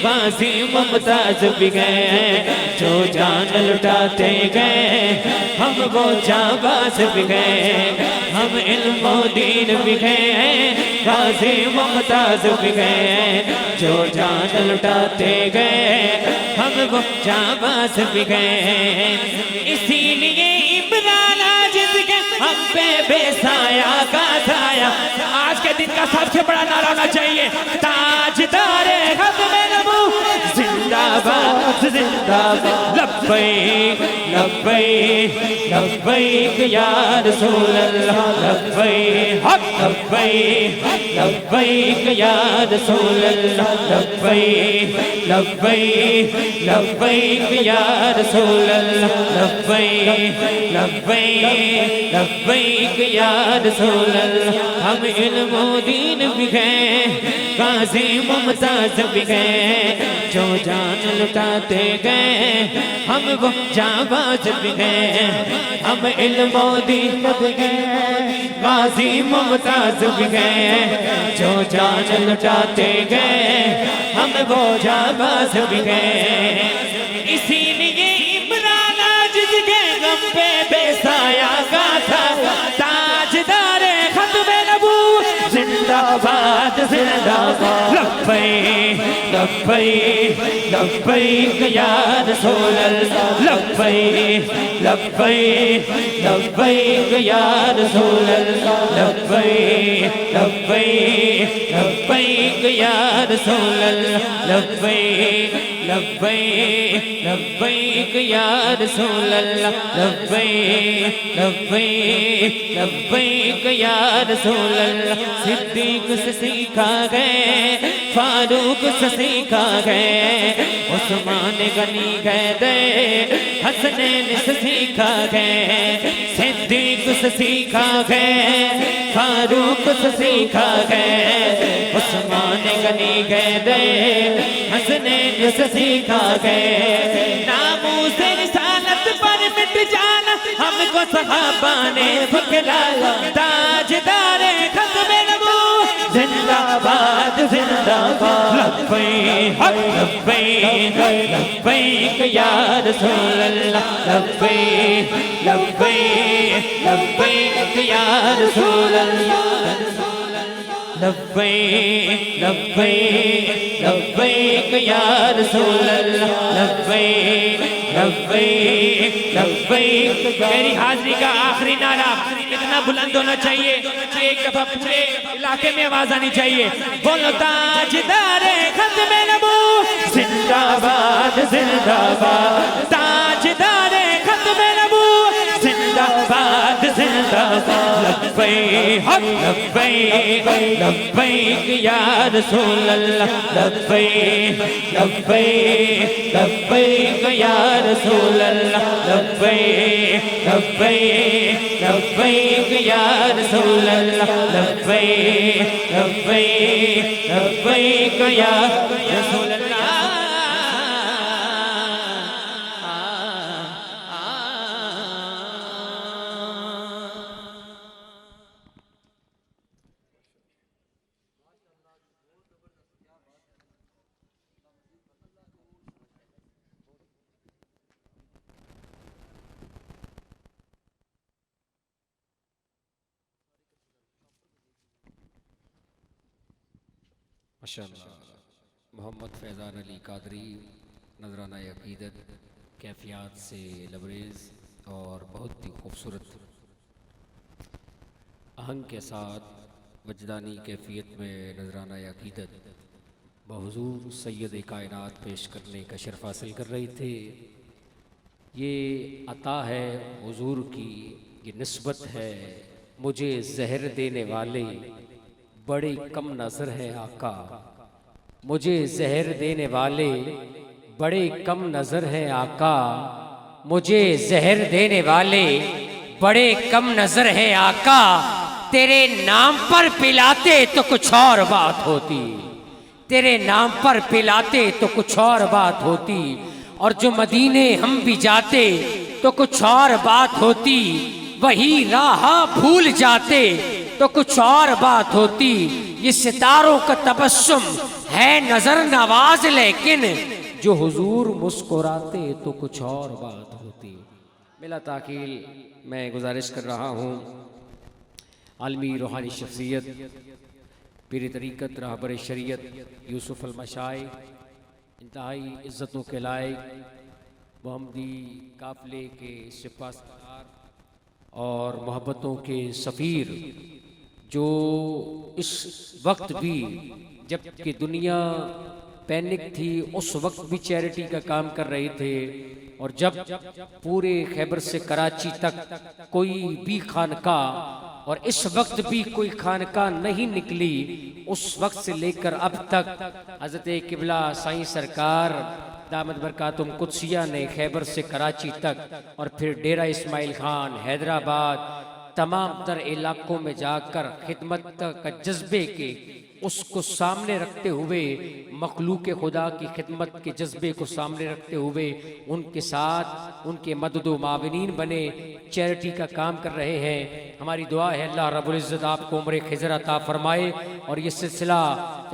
गाजी मुमताज भी गए जो जान लुटाते गए हम वो जाबाज भी गए। हम इल्म दीन भी गए गाजी मुमताज भी गए जो जान लुटाते गए हम वो जाबाज भी गए। इसीलिए इमरान जिस के हम पे बेसाया का साया। आज के दिन का सबसे बड़ा नारा होना चाहिए ताजदारे खत्म नबूवत जिंदाबाद जिंदाबाद लब्बैक लब्बैक लब्बैक या रसूल अल्लाह लब्बैक लब्बैक लब्बैक या रसूल अल्लाह लब्बैक लब्बैक लब्बैक या रसूल अल्लाह लब्बैक लब्बैक लब्बैक या रसूल अल्लाह। हम इल्म दीन भी गए गाजी मुमताज भी गए जो जान लुटाते गए हम वो जाबाज भी गए। हम इल्म दीन भी गए गाजी मुमताज भी गए जो जान लुटाते गए हम वो जाबाज भी गए। इसीलिए इमरान जिस के गम पे बेसाया का था ताजदारे खत्म नबूवत जिंदाबाद जिंदाबाद लब्बैक लब्बैक लब्बैक या रसूल अल्लाह लब्बैक लब्बैक लब्बैक या रसूल अल्लाह लब्बैक लब्बैक लब्बैक या रसूल अल्लाह लब्बैक लब्बैक लब्बैक या रसूल अल्लाह लब्बैक लब्बैक लब्बैक या रसूल अल्लाह। सिद्दीक से सीखा गए फारूक से सीखा गए उस्मान गनी गए दे हसनैन से सीखा गए। सिद्दीक से सीखा गए फारूक से सीखा गए उस्मान गनी गए दे हसनैन से सीखा गए। नामूस रिसालत पर मिट जाना हमको सहाबा ने फकराया ताजदारे खत्म नबूवत जिंदाबाद जिंदाबाद लब्बैक लब्बैक लब्बैक या रसूल अल्लाह लब्बैक लब्बैक लब्बैक या रसूल अल्लाह लब्बैक लब्बैक लब्बैक या रसूल अल्लाह लब्बैक लब्बैक लब्बैक। मेरी हाजिरी का आखिरी नारा इतना बुलंद होना चाहिए कि एक दफा पूरे इलाके में आवाज आनी चाहिए बोलो ताजदारे खत्म नबूवत जिंदाबाद जिंदाबाद ताजदारे खत्म नबूवत जिंदाबाद जिंदाबाद लब्बैक लब्बैक लब्बैक या रसूल अल्लाह लब्बैक लब्बैक लब्बैक या रसूल अल्लाह लब्बैक लब्बैक लब्बैक या रसूल अल्लाह लब्बैक लब्बैक लब्बैक या रसूल अल्लाह। माशाअल्लाह मोहम्मद फैज़ान अली कादरी नजराना अक़ीदत कैफियत से लबरेज़ और बहुत ही खूबसूरत आहंग के साथ वजदानी कैफियत में नजराना अक़ीदत बहुज़ूर सैयद कायनात पेश करने का शर्फ हासिल कर रहे थे। ये अता है हुजूर की, ये निस्बत है मुझे जहर देने वाले बड़े कम नज़र हैं आका। मुझे जहर देने वाले बड़े कम नज़र हैं आका। मुझे जहर देने वाले बड़े कम नज़र हैं आका। तेरे नाम पर पिलाते तो कुछ और बात होती, तेरे नाम पर पिलाते तो कुछ और बात होती, और जो मदीने हम भी जाते तो कुछ और बात होती, वही राह भूल जाते तो कुछ और बात होती। ये सितारों का तबस्सुम है नजर नवाज, लेकिन जो हुजूर मुस्कुराते तो कुछ और बात होती। मिला ताकील मैं गुजारिश कर रहा हूँ आलमी रूहानी शख्सियत पीर तरीक़त रहबर शरीयत यूसुफ अल-मशाई, इंतहाई इज़्ज़तों के लायक मोहम्मदी काफ़िले के सिपाहसालार और मोहब्बतों के सफ़ीर, जो इस वक्त भी जबकि दुनिया पैनिक थी उस वक्त भी चैरिटी का काम कर रहे थे, और जब पूरे खैबर से कराची तक कोई भी खानकाह और इस वक्त भी कोई खानकाह नहीं निकली, उस वक्त से लेकर अब तक हज़रत किबला साईं सरकार दामद बरकातुम कुद्सिया ने खैबर से कराची तक और फिर डेरा इस्माइल खान हैदराबाद तमाम तर इलाकों में जाकर खिदमत का जज्बे के उसको सामने रखते हुए, मखलूक खुदा की खिदमत के जज्बे को सामने रखते हुए उनके साथ उनके मदद व माविनीन बने, चैरिटी का काम कर रहे हैं। हमारी दुआ है अल्लाह रब्बुल इज़्ज़त आपको उम्र खिज़र अता फरमाए और ये सिलसिला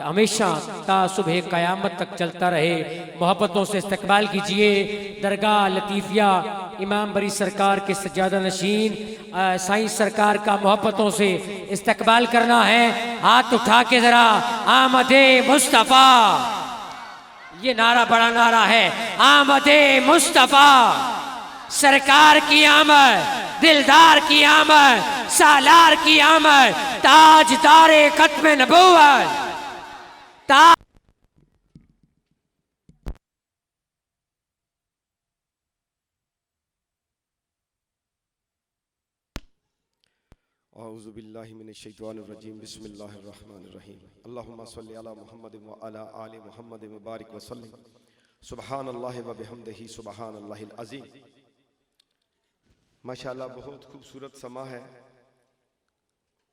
हमेशा ता सुबह क़यामत तक चलता रहे। मोहब्बतों से इस्तकबाल कीजिए दरगाह लतीफ़िया इमाम बरी सरकार के सज्जादा नशीन साईं सरकार का मोहब्बतों से इस्तकबाल करना है। हाथ उठा के जरा आमदे मुस्तफ़ा, ये नारा बड़ा नारा है, आमदे मुस्तफ़ा, सरकार की आमद, दिलदार की आमद, सालार की आमद, ताजदारे खत्म नबूवत, औज़ु बिल्लाहि मिनश शैतानिर रजीम, बिस्मिल्लाहिर रहमानिर रहीम, अल्लाहुम्मा सल्लि अला मुहम्मद व अला आलि मुहम्मद व बारिक व सल्लिम, सुबहानल्लाहि व बिहम्दिही सुबहानल्लाहिल अज़ीम। माशाअल्लाह बहुत खूबसूरत समा है।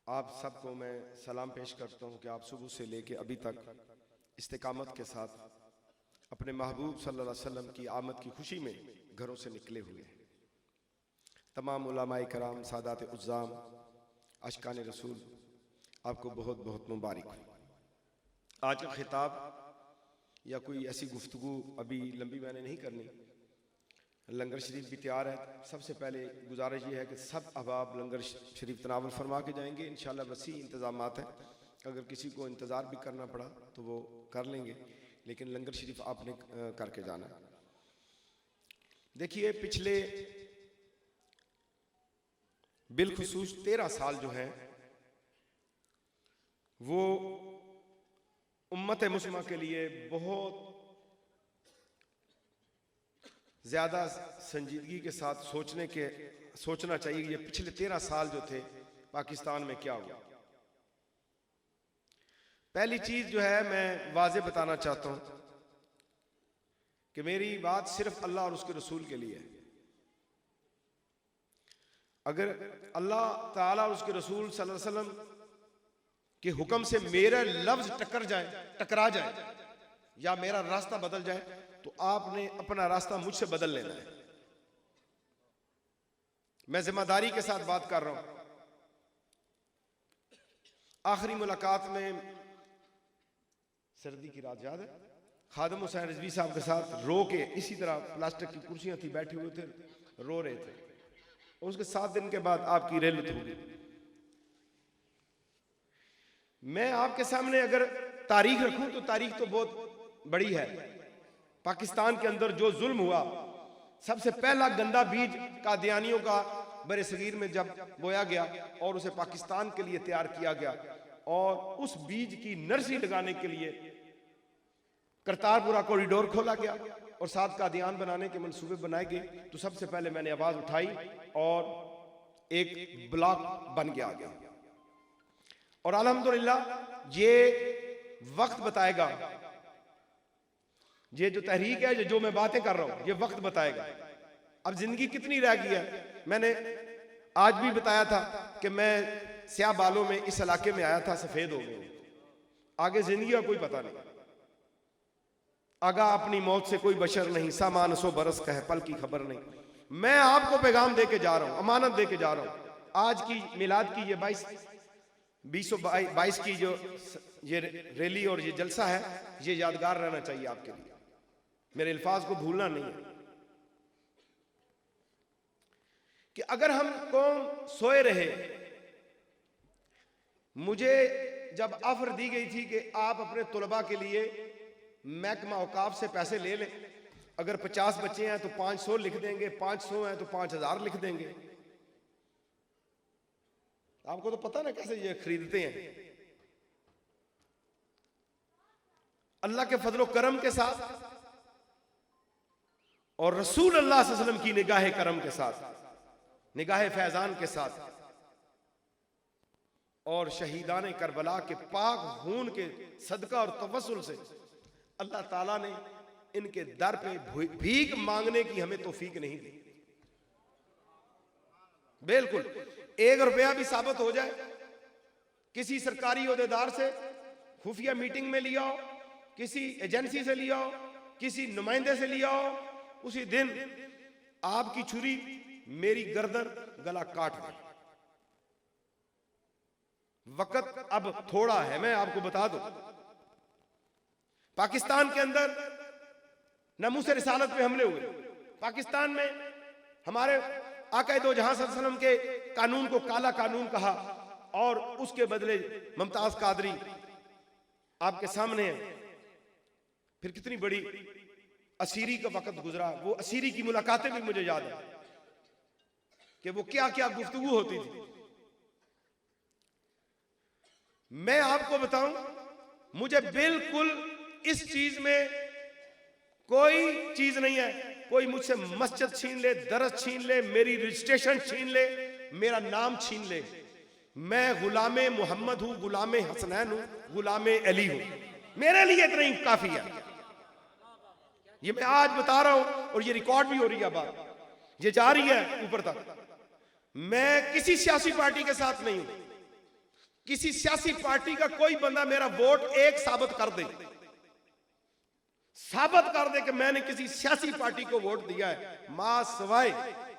आप सबको मैं सलाम पेश करता हूँ कि आप सुबह से लेके अभी तक इस्तिकामत के साथ अपने महबूब सल्लल्लाहु अलैहि वसल्लम की आमद की खुशी में घरों से निकले हुए। तमाम उलमाए कराम, सादात उज़्ज़ाम, अशकान रसूल, आपको बहुत बहुत मुबारक हो। आज का खिताब या कोई ऐसी गुफ्तगू अभी लंबी मैंने नहीं करनी, लंगर शरीफ भी तैयार है। सबसे पहले गुजारिश ये है कि सब अहबाब लंगर शरीफ तनावल फरमा के जाएंगे। इंशाअल्लाह वसी इंतज़ामात हैं, अगर किसी को इंतज़ार भी करना पड़ा तो वो कर लेंगे, लेकिन लंगर शरीफ आपने करके जाना है। देखिए पिछले बिलखुसूस 13 साल जो है वो उम्मत मुस्लिमा के लिए बहुत ज्यादा संजीदगी के साथ सोचना चाहिए। ये पिछले 13 साल जो थे पाकिस्तान में क्या हुआ। पहली चीज जो है मैं वाज़े बताना चाहता हूं कि मेरी बात सिर्फ अल्लाह और उसके रसूल के लिए है। अगर अल्लाह ताला और उसके रसूल सल्लल्लाहु अलैहि वसल्लम के हुक्म से मेरा लफ्ज टकरा जाए या मेरा रास्ता बदल जाए तो आपने अपना रास्ता मुझसे बदल लेना है। मैं जिम्मेदारी के साथ बात कर रहा हूं। आखिरी मुलाकात में सर्दी की रात याद है, खादिम हुसैन रिजवी साहब के साथ रो के इसी तरह प्लास्टिक की कुर्सियां थी, बैठे हुए थे, रो रहे थे। उसके 7 दिन के बाद आपकी रेलत होगी। मैं आपके सामने अगर तारीख रखूं तो तारीख तो बहुत बड़ी है। पाकिस्तान के अंदर जो जुल्म हुआ, सबसे पहला गंदा बीज कादियानियों का बरे सगीर में जब बोया गया और उसे पाकिस्तान के लिए तैयार किया गया और उस बीज की नर्सरी लगाने के लिए करतारपुरा कॉरिडोर खोला गया और 7 कादियान बनाने के मंसूबे बनाए गए, तो सबसे पहले मैंने आवाज उठाई और एक ब्लॉक बन गया। और अल्हम्दुलिल्लाह ये वक्त बताएगा, ये जो तहरीक है, जो मैं बातें कर रहा हूं, ये वक्त बताएगा। अब जिंदगी कितनी रह गई है। मैंने आज भी बताया था कि मैं स्याह बालों में इस इलाके में आया था, सफेद हो गए। आगे जिंदगी का कोई पता नहीं, आगा अपनी मौत से कोई बशर नहीं, सामान 100 बरस का है, पल की खबर नहीं। मैं आपको पैगाम दे के जा रहा हूं, अमानत दे के जा रहा हूं। आज की मिलाद की ये 2022 की जो ये रैली और ये जलसा है, ये यादगार रहना चाहिए आपके लिए। मेरे अल्फाज को भूलना नहीं है कि अगर हम कौम सोए रहे, मुझे जब ऑफर दी गई थी कि आप अपने तुलबा के लिए महकमा औकाफ से पैसे ले लें, अगर 50 बच्चे हैं तो 500 लिख देंगे, 500 हैं तो 5000 लिख देंगे। आपको तो पता ना कैसे ये खरीदते हैं। अल्लाह के फजलो करम के साथ और रसूल अल्लाह सल्लल्लाहु अलैहि वसल्लम की निगाह करम के साथ, निगाह फैजान के साथ, और शहीदान करबला के पाक खून के सदका और तवस्सुल से अल्लाह ताला ने इनके दर पे भीख मांगने की हमें तौफीक नहीं दी। बिल्कुल 1 रुपया भी साबित हो जाए, किसी सरकारी ओहदेदार से खुफिया मीटिंग में लिया हो, किसी एजेंसी से लिया हो, किसी नुमाइंदे से लिया हो, उसी दिन आपकी छुरी मेरी गर्दन गला काट दे। वक्त अब थोड़ा है, मैं आपको बता दूं, पाकिस्तान के अंदर नामूस रिसालत पे हमले हुए। पाकिस्तान में हमारे आका दो जहां सल्लल्लाहु अलैहि वसल्लम के कानून को काला कानून कहा और उसके बदले मुमताज कादरी आपके सामने है। फिर कितनी बड़ी असीरी का वक्त गुजरा, वो असीरी की मुलाकातें भी मुझे याद है कि वो क्या क्या गुफ्तगू होती थी। मैं आपको बताऊं, मुझे बिल्कुल इस चीज में कोई चीज नहीं है। कोई मुझसे मस्जिद छीन ले, दरस छीन ले, मेरी रजिस्ट्रेशन छीन ले, मेरा नाम छीन ले, मैं गुलामे मोहम्मद हूं, गुलामे हसनैन हूं, गुलामे अली हूं। मेरे लिए इतना ही काफी है। ये मैं आज बता रहा हूं और ये रिकॉर्ड भी हो रही है, बात ये जा रही है ऊपर तक। मैं किसी सियासी पार्टी के साथ नहीं हूं। किसी सियासी पार्टी का कोई बंदा मेरा वोट एक साबित कर दे कि मैंने किसी सियासी पार्टी को वोट दिया है, मां सवाए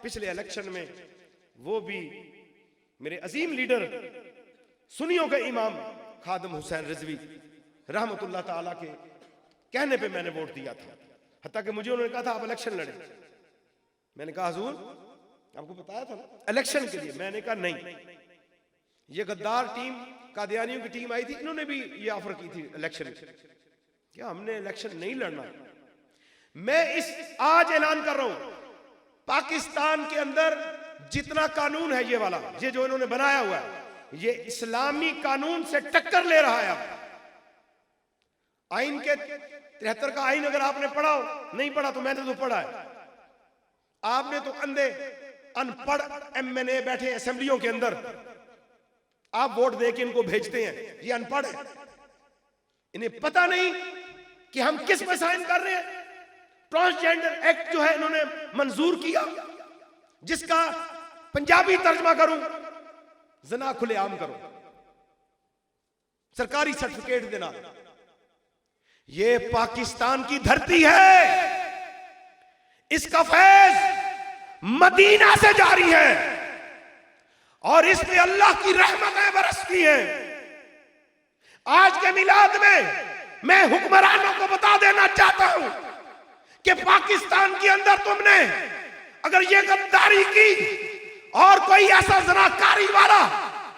पिछले इलेक्शन में वो भी मेरे अजीम लीडर सुन्नियों के इमाम खादम हुसैन रिजवी रहमतुल्लाह ताला के कहने पे मैंने वोट दिया था। हत्ता कि मुझे उन्होंने कहा था आप इलेक्शन लड़े। मैंने कहा हुजूर आपको बताया था ना इलेक्शन के लिए। मैंने कहा नहीं, ये गद्दार टीम कादियानियों की टीम आई थी, इन्होंने भी ये ऑफर की थी इलेक्शन, क्या हमने इलेक्शन नहीं लड़ना। मैं इस आज ऐलान कर रहा हूं, पाकिस्तान के अंदर जितना कानून है ये वाला, ये जो इन्होंने बनाया हुआ है, ये इस्लामी कानून से टक्कर ले रहा है। अब आइन के 73 का आइन अगर आपने पढ़ा हो, नहीं पढ़ा तो मैंने तो पढ़ा है। आपने तो अंधे अनपढ़ एमएनए बैठे असेंबलियों के अंदर, आप वोट दे के इनको भेजते हैं, ये अनपढ़ है, इन्हें पता नहीं कि हम किस पे साइन कर रहे हैं। ट्रांसजेंडर एक्ट जो है इन्होंने मंजूर किया, जिसका पंजाबी तर्जमा करूं, जना खुलेआम करो, सरकारी सर्टिफिकेट देना। ये पाकिस्तान की धरती है, इसका फैज मदीना से जारी है और इस पे अल्लाह की रहमतें बरसती हैं। आज के मिलाद में मैं हुक्मरानों को बता देना चाहता हूं कि पाकिस्तान के अंदर तुमने अगर ये गद्दारी की और कोई ऐसा जनाकारी वाला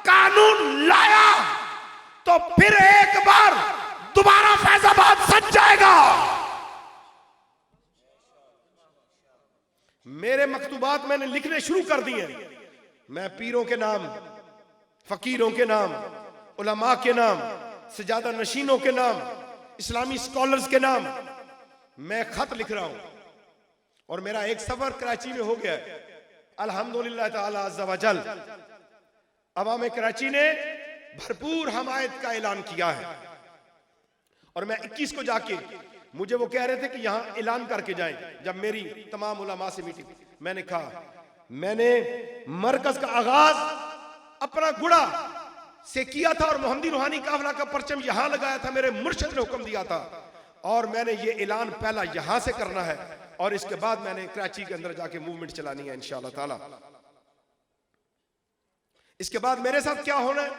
कानून लाया तो फिर एक बार दोबारा फैजाबाद सज जाएगा। मेरे मकतूबात मैंने लिखने शुरू कर दिए। मैं पीरों के नाम, फकीरों के नाम, उलमा के नाम, सजादा नशीनों के नाम, इस्लामी स्कॉलर्स के नाम मैं खत लिख रहा हूं। और मेरा एक सफर कराची में हो गया है, अल्हम्दुलिल्लाह ताला अज़्ज़ा वजल। अवाम कराची ने भरपूर हमायत का ऐलान किया है और मैं 21 को जाके, मुझे वो कह रहे थे कि यहां ऐलान करके जाएं। जब मेरी तमाम उलमा से मीटिंग, मैंने कहा मैंने मरकज का आगाज अपना गुड़ा से किया था और मोहम्मदी रूहानी काफिला का परचम यहां लगाया था। मेरे मुर्शिद ने हुक्म दिया था और मैंने ये ऐलान पहला यहां से करना है और इसके बाद मैंने कराची के अंदर जाके मूवमेंट चलानी है इंशाअल्लाह ताला। इसके बाद मेरे साथ क्या होना है,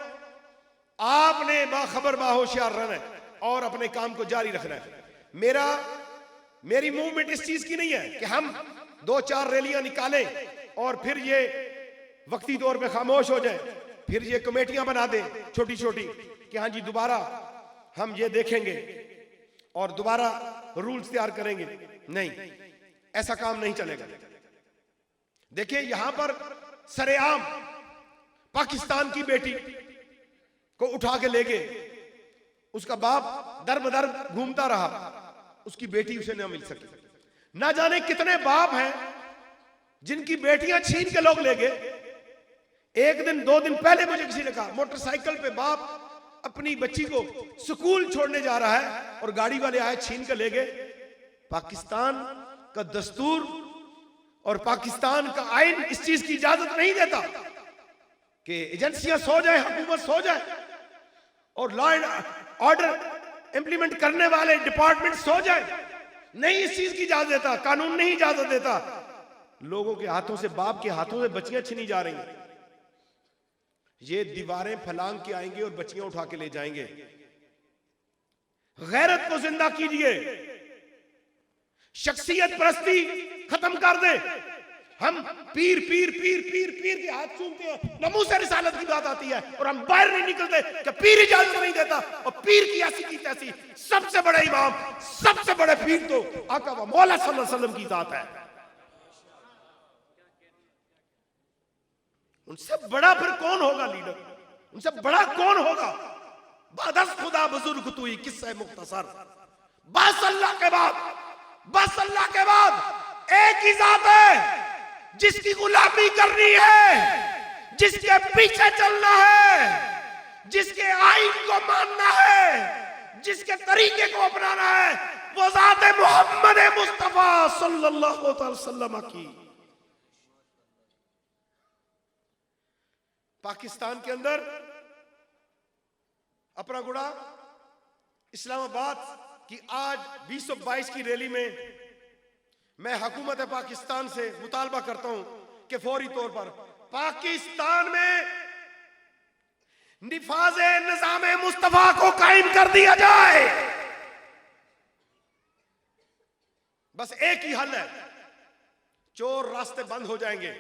आपने बाखबर बाहोशियार रहना है और अपने काम को जारी रखना है। मेरी मूवमेंट इस चीज की नहीं है कि हम 2-4 रैलियां निकालें और फिर ये वक्ती तौर पे खामोश हो जाए, फिर ये कमेटियां बना दें छोटी छोटी कि हाँ जी दोबारा हम ये देखेंगे और दोबारा रूल्स तैयार करेंगे। नहीं, ऐसा काम नहीं चलेगा। देखिए यहां पर सरेआम पाकिस्तान की बेटी को उठा के ले गए, उसका बाप दर बदर घूमता रहा, उसकी बेटी उसे न मिल सकी। ना जाने कितने बाप हैं जिनकी बेटियां छीन के लोग ले गए। एक दिन 2 दिन पहले मुझे किसी ने कहा मोटरसाइकिल पे बाप अपनी बच्ची को स्कूल छोड़ने जा रहा है और गाड़ी वाले आए छीन के ले गए। पाकिस्तान का दस्तूर और पाकिस्तान का आईन इस चीज की इजाजत नहीं देता कि एजेंसियां सो जाए, हुकूमत सो जाए और लॉ एंड ऑर्डर इंप्लीमेंट करने वाले डिपार्टमेंट सो जाए। नहीं, इस चीज की इजाजत देता, कानून नहीं इजाजत देता। लोगों के हाथों से, बाप के हाथों से बच्चियां छीनी जा रही हैं। ये दीवारें फलांग के आएंगे और बच्चियां उठा के ले जाएंगे। गैरत को जिंदा कीजिए, शख्सियत परस्ती खत्म कर दे। हम पीर पीर पीर पीर पीर के हाथ चूमते हैं, नमू से रिसालत की बात आती है और हम बाहर नहीं निकलते कि पीर इजाजत नहीं देता। और पीर की ऐसी की तैसी, सबसे बड़े इमाम, सबसे बड़े पीर तो आका व मौला सल्लल्लाहु अलैहि वसल्लम की जात है। उनसे बड़ा फिर कौन होगा लीडर, उनसे बड़ा कौन होगा? बादस खुदा बुजुर्ग तू ही किस्सा मुख्तसर, बस अल्लाह के बाद, बस अल्लाह के बाद एक ही जात है जिसकी गुलामी करनी है, जिसके पीछे चलना है, जिसके आइन को मानना है, जिसके तरीके को अपनाना है, वो जात मोहम्मद मुस्तफा सल्लल्लाहु अलैहि वसल्लम की। पाकिस्तान के अंदर अपना गुड़ा इस्लामाबाद की आज 2022 की रैली में मैं हुकूमत पाकिस्तान से मुतालबा करता हूं कि फौरी तौर पर पाकिस्तान में निफाज़े निज़ामे मुस्तफा को कायम कर दिया जाए। बस एक ही हल है, चोर रास्ते बंद हो जाएंगे,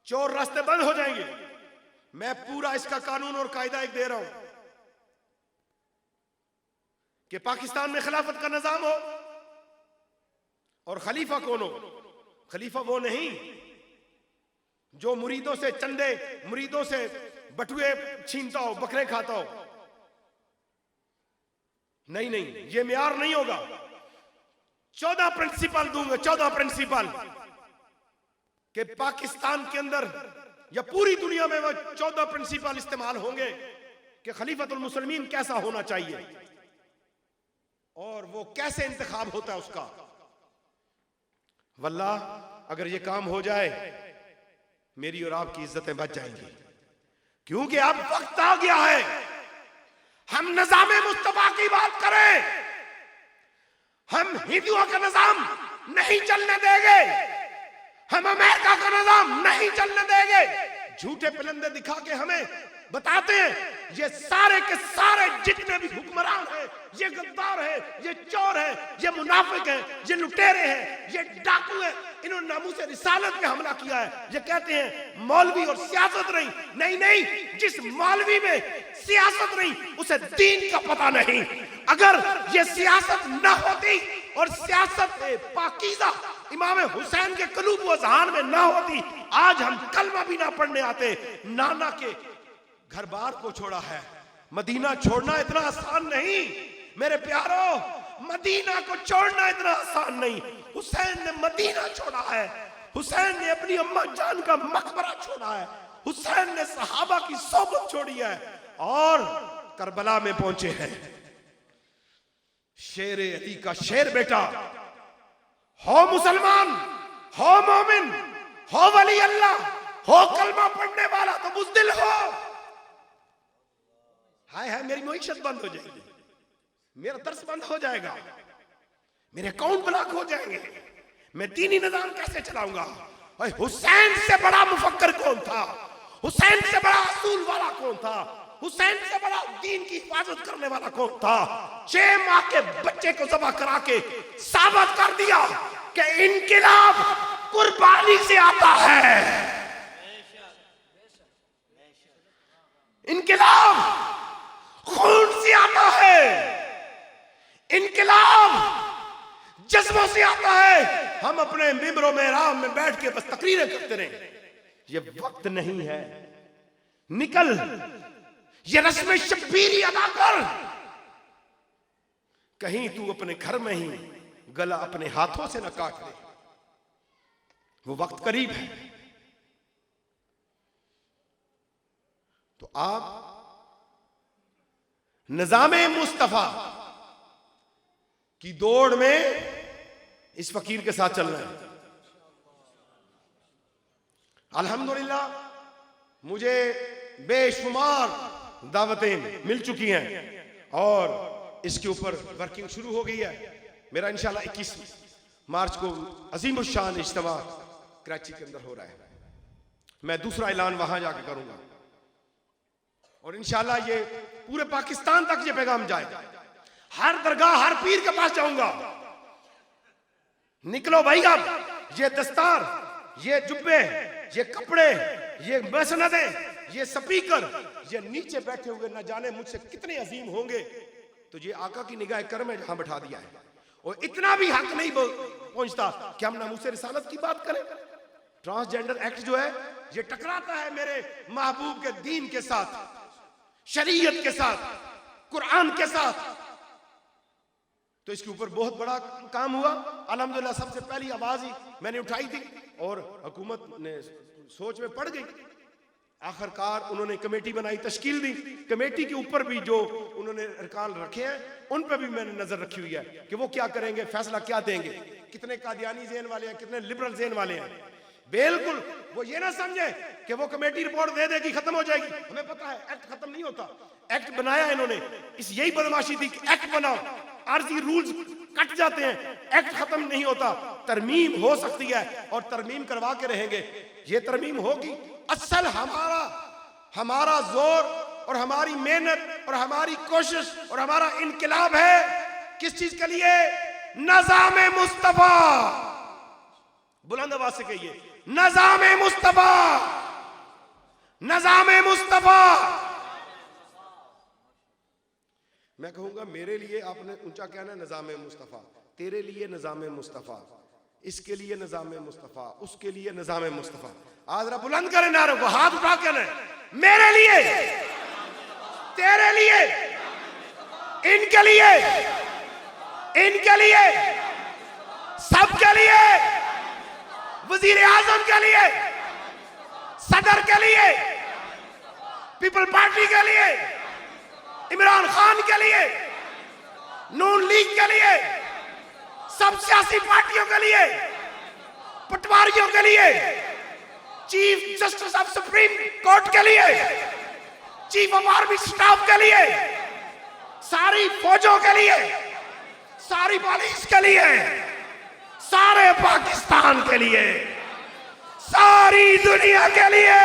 चोर रास्ते बंद हो जाएंगे। मैं पूरा इसका कानून और कायदा एक दे रहा हूं कि पाकिस्तान में खिलाफत का निजाम हो और खलीफा कौन हो? खलीफा वो नहीं जो मुरीदों से चंदे, मुरीदों से बटुए छीनता हो, बकरे खाता हो। नहीं नहीं, ये मियार नहीं होगा। 14 प्रिंसिपल दूंगा, 14 प्रिंसिपल कि पाकिस्तान के अंदर या पूरी दुनिया में वो 14 प्रिंसिपल इस्तेमाल होंगे कि खलीफतुल मुस्लिमीन कैसा होना चाहिए और वो कैसे इंतखाब होता है उसका। वल्लाह अगर ये काम हो जाए मेरी और आपकी इज्जतें बच जाएंगी, क्योंकि अब वक्त आ गया है हम निजामे मुस्तफा की बात करें। हम हिंदुओं का निजाम नहीं चलने देंगे, हम अमेरिका का निजाम नहीं चलने देंगे। झूठे पिलंदे दिखा के हमें बताते हैं ये सारे के सारे जितने भी हुक्मरान हैं ये गद्दार है, ये चोर है, ये मुनाफिक है, ये लुटेरे हैं, ये डाकू है, इन्होंने नामूस रिसालत पे हमला किया है। ये कहते हैं मौलवी और सियासत नहीं। नहीं नहीं, जिस मौलवी में सियासत नहीं उसे दीन का पता नहीं। अगर ये सियासत न होती और सियासत पाकीज़ा इमाम हुसैन के कलूब व ज़हान में ना होती, आज हम कलमा भी ना पढ़ने आते। नाना के घर बार को छोड़ा है, मदीना छोड़ना इतना आसान नहीं मेरे प्यारों, मदीना को छोड़ना इतना आसान नहीं। हुसैन ने मदीना छोड़ा है, हुसैन ने अपनी अम्मा जान का मकबरा छोड़ा है, हुसैन ने सहाबा की सोबत छोड़ी है और करबला में पहुंचे हैं। शेर अली का शेर बेटा, हो मुसलमान, हो मोमिन, हो वली अल्लाह, हो कलमा पढ़ने वाला तो बुज़दिल हो। हाय हाय मेरी मईशत बंद हो जाएगी, मेरा दर्स बंद हो जाएगा, मेरे अकाउंट ब्लॉक हो जाएंगे, मैं दीनी निजाम कैसे चलाऊंगा? हुसैन से बड़ा मुफक्कर कौन था? हुसैन से बड़ा असूल वाला कौन था? हुसैन से बड़ा दीन की हिफाजत करने वाला कौन था? 6 माह के बच्चे को ज़बह करा के साबित कर दिया कि इनकिलाब कुर्बानी से आता है। इनकिलाब खून से आता है, इनकिलाब जज्बों से आता है। हम अपने मिंबरों में राम में बैठ के बस तकरीरें करते रहे, ये वक्त नहीं है। निकल, ये रस्म शब्बीरी अदा कर। कहीं तू अपने घर में ही गला अपने हाथों से न काट ले, वो वक्त करीब है। तो आप निज़ामे मुस्तफा की दौड़ में इस फकीर के साथ चलना है। अल्हम्दुलिल्लाह मुझे बेशुमार दावतें मिल चुकी हैं और इसके ऊपर वर्किंग शुरू हो गई है। मेरा इंशाल्लाह 21 मार्च को अजीम शान इज्तिमा कराची के अंदर हो रहा है। मैं दूसरा ऐलान वहां जाकर करूंगा और इंशाल्लाह ये पूरे पाकिस्तान तक ये पैगाम जाएगा। हर दरगाह, हर पीर के पास जाऊंगा। निकलो भाई, अब ये दस्तार, ये जुब्बे, ये कपड़े, ये मसनदें, ये स्पीकर, ये नीचे बैठे हुए न जाने मुझसे कितने अजीम होंगे। तो ये आका की निगाह करम में जहां बैठा दिया है और इतना भी हक नहीं पहुंचता कि हम नामूस रिसालत की बात करें। ट्रांसजेंडर एक्ट जो है ये टकराता है मेरे महबूब के दीन के साथ, शरीयत के साथ, कुरान के साथ। तो इसके ऊपर बहुत बड़ा काम हुआ। अल्हम्दुलिल्लाह सबसे पहली आवाज ही मैंने उठाई थी और हुकूमत ने सोच में पड़ गई। आखिरकार उन्होंने कमेटी बनाई, तश्कील दी। कमेटी के ऊपर भी जो उन्होंने अरकान रखे हैं उन पर भी मैंने नजर रखी हुई है कि वो क्या करेंगे, फैसला क्या देंगे। कितने कादियानी ज़हन वाले हैं, कितने लिबरल ज़हन वाले हैं। बिल्कुल वो ये ना समझे कि वो कमेटी रिपोर्ट दे देगी, खत्म हो जाएगी। हमें पता है एक्ट खत्म नहीं होता। एक्ट बनाया इन्होंने, इस यही बदमाशी थी कि एक्ट बनाओ, आरजी रूल्स कट जाते हैं, एक्ट खत्म नहीं होता। तरमीम हो सकती है और तरमीम करवा के रहेंगे। ये तरमीम होगी। असल हमारा जोर और हमारी मेहनत और हमारी कोशिश और हमारा इनकलाब है किस चीज के लिए? निज़ामे मुस्तफा। बुलंद आवाज से कहिए, निज़ामे मुस्तफा, निज़ामे मुस्तफा। मैं कहूंगा मेरे लिए आपने ऊंचा कहना है निज़ामे मुस्तफा, तेरे लिए निज़ामे मुस्तफा, इसके लिए निज़ामे मुस्तफा, उसके लिए निज़ामे मुस्तफा। आज जरा बुलंद करें नारों को, हाथ उठा कर मेरे लिए, तेरे लिए, इनके लिए, इनके लिए, सबके लिए, वजीर आजम के लिए, सदर के लिए, पीपल पार्टी के लिए, इमरान खान के लिए, नून लीग के लिए, सब सियासी पार्टियों के लिए, पटवारियों के लिए, chief justice of supreme court के लिए, चीफ ऑफ आर्मी स्टाफ के लिए, सारी फौजों के लिए, सारी पुलिस के लिए, सारे पाकिस्तान के लिए, सारी दुनिया के लिए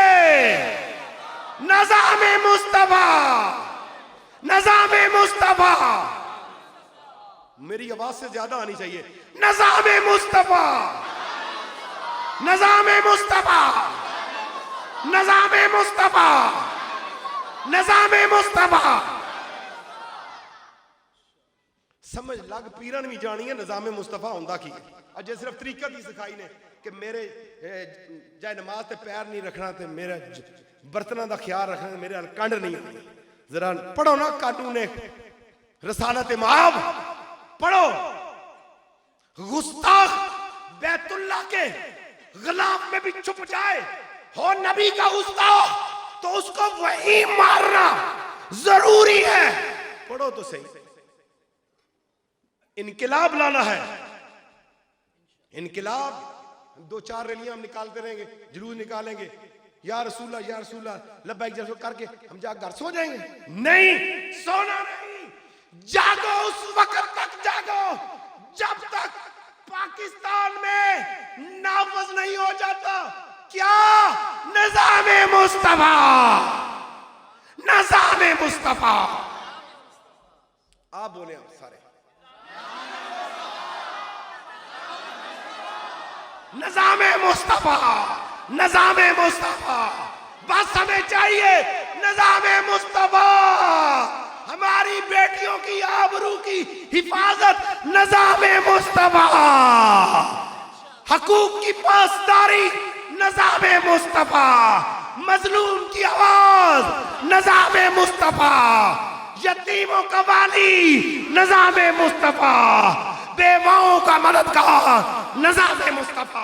निज़ामे मुस्तफा, निज़ामे मुस्तफा। मेरी आवाज से ज्यादा आनी चाहिए। निज़ामे मुस्तफा, निज़ामे मुस्तफा, निज़ामे मुस्तफा, निज़ामे मुस्तफा। समझ लग पीरन भी जानी है निज़ामे मुस्तफा होंदा की। अजे सिर्फ तरीकत ही सिखाई ने कि मेरे जाए नमाज ते पैर नहीं रखना, ते मेरे बर्तनों का ख्याल रखना, मेरे हल कंड नहीं होनी। जरा पढ़ो ना कानून रसालत माब, पढ़ो। गुस्ताख बैतुल्लाह के गुलाम में भी छुप जाए हो नबी का गुस्ताख तो उसको वही मारना जरूरी है। पढ़ो तो सही। इनकिलाब लाना है, इनकिलाब। 2-4 रैलियां हम निकालते रहेंगे, जुलूस निकालेंगे, या रसूलल्लाह लब्बैक जैसे करके हम जा घर सो जाएंगे? नहीं, सोना नहीं, जागो उस वक्त तक जागो जब तक पाकिस्तान में नाफज नहीं हो जाता क्या निज़ामे मुस्तफा, निज़ामे मुस्तफा। आप बोले आप सारे निज़ामे मुस्तफा, निज़ामे मुस्तफा, बस हमें चाहिए निज़ामे मुस्तफा। हमारी बेटियों की आबरू की हिफाजत निज़ामे मुस्तफा, हकूक की पासदारी निज़ामे मुस्तफा, मजलूम की आवाज निज़ामे मुस्तफा, यतीमों का वाली निज़ामे मुस्तफा, बेवाओं का मददगार निज़ामे मुस्तफा।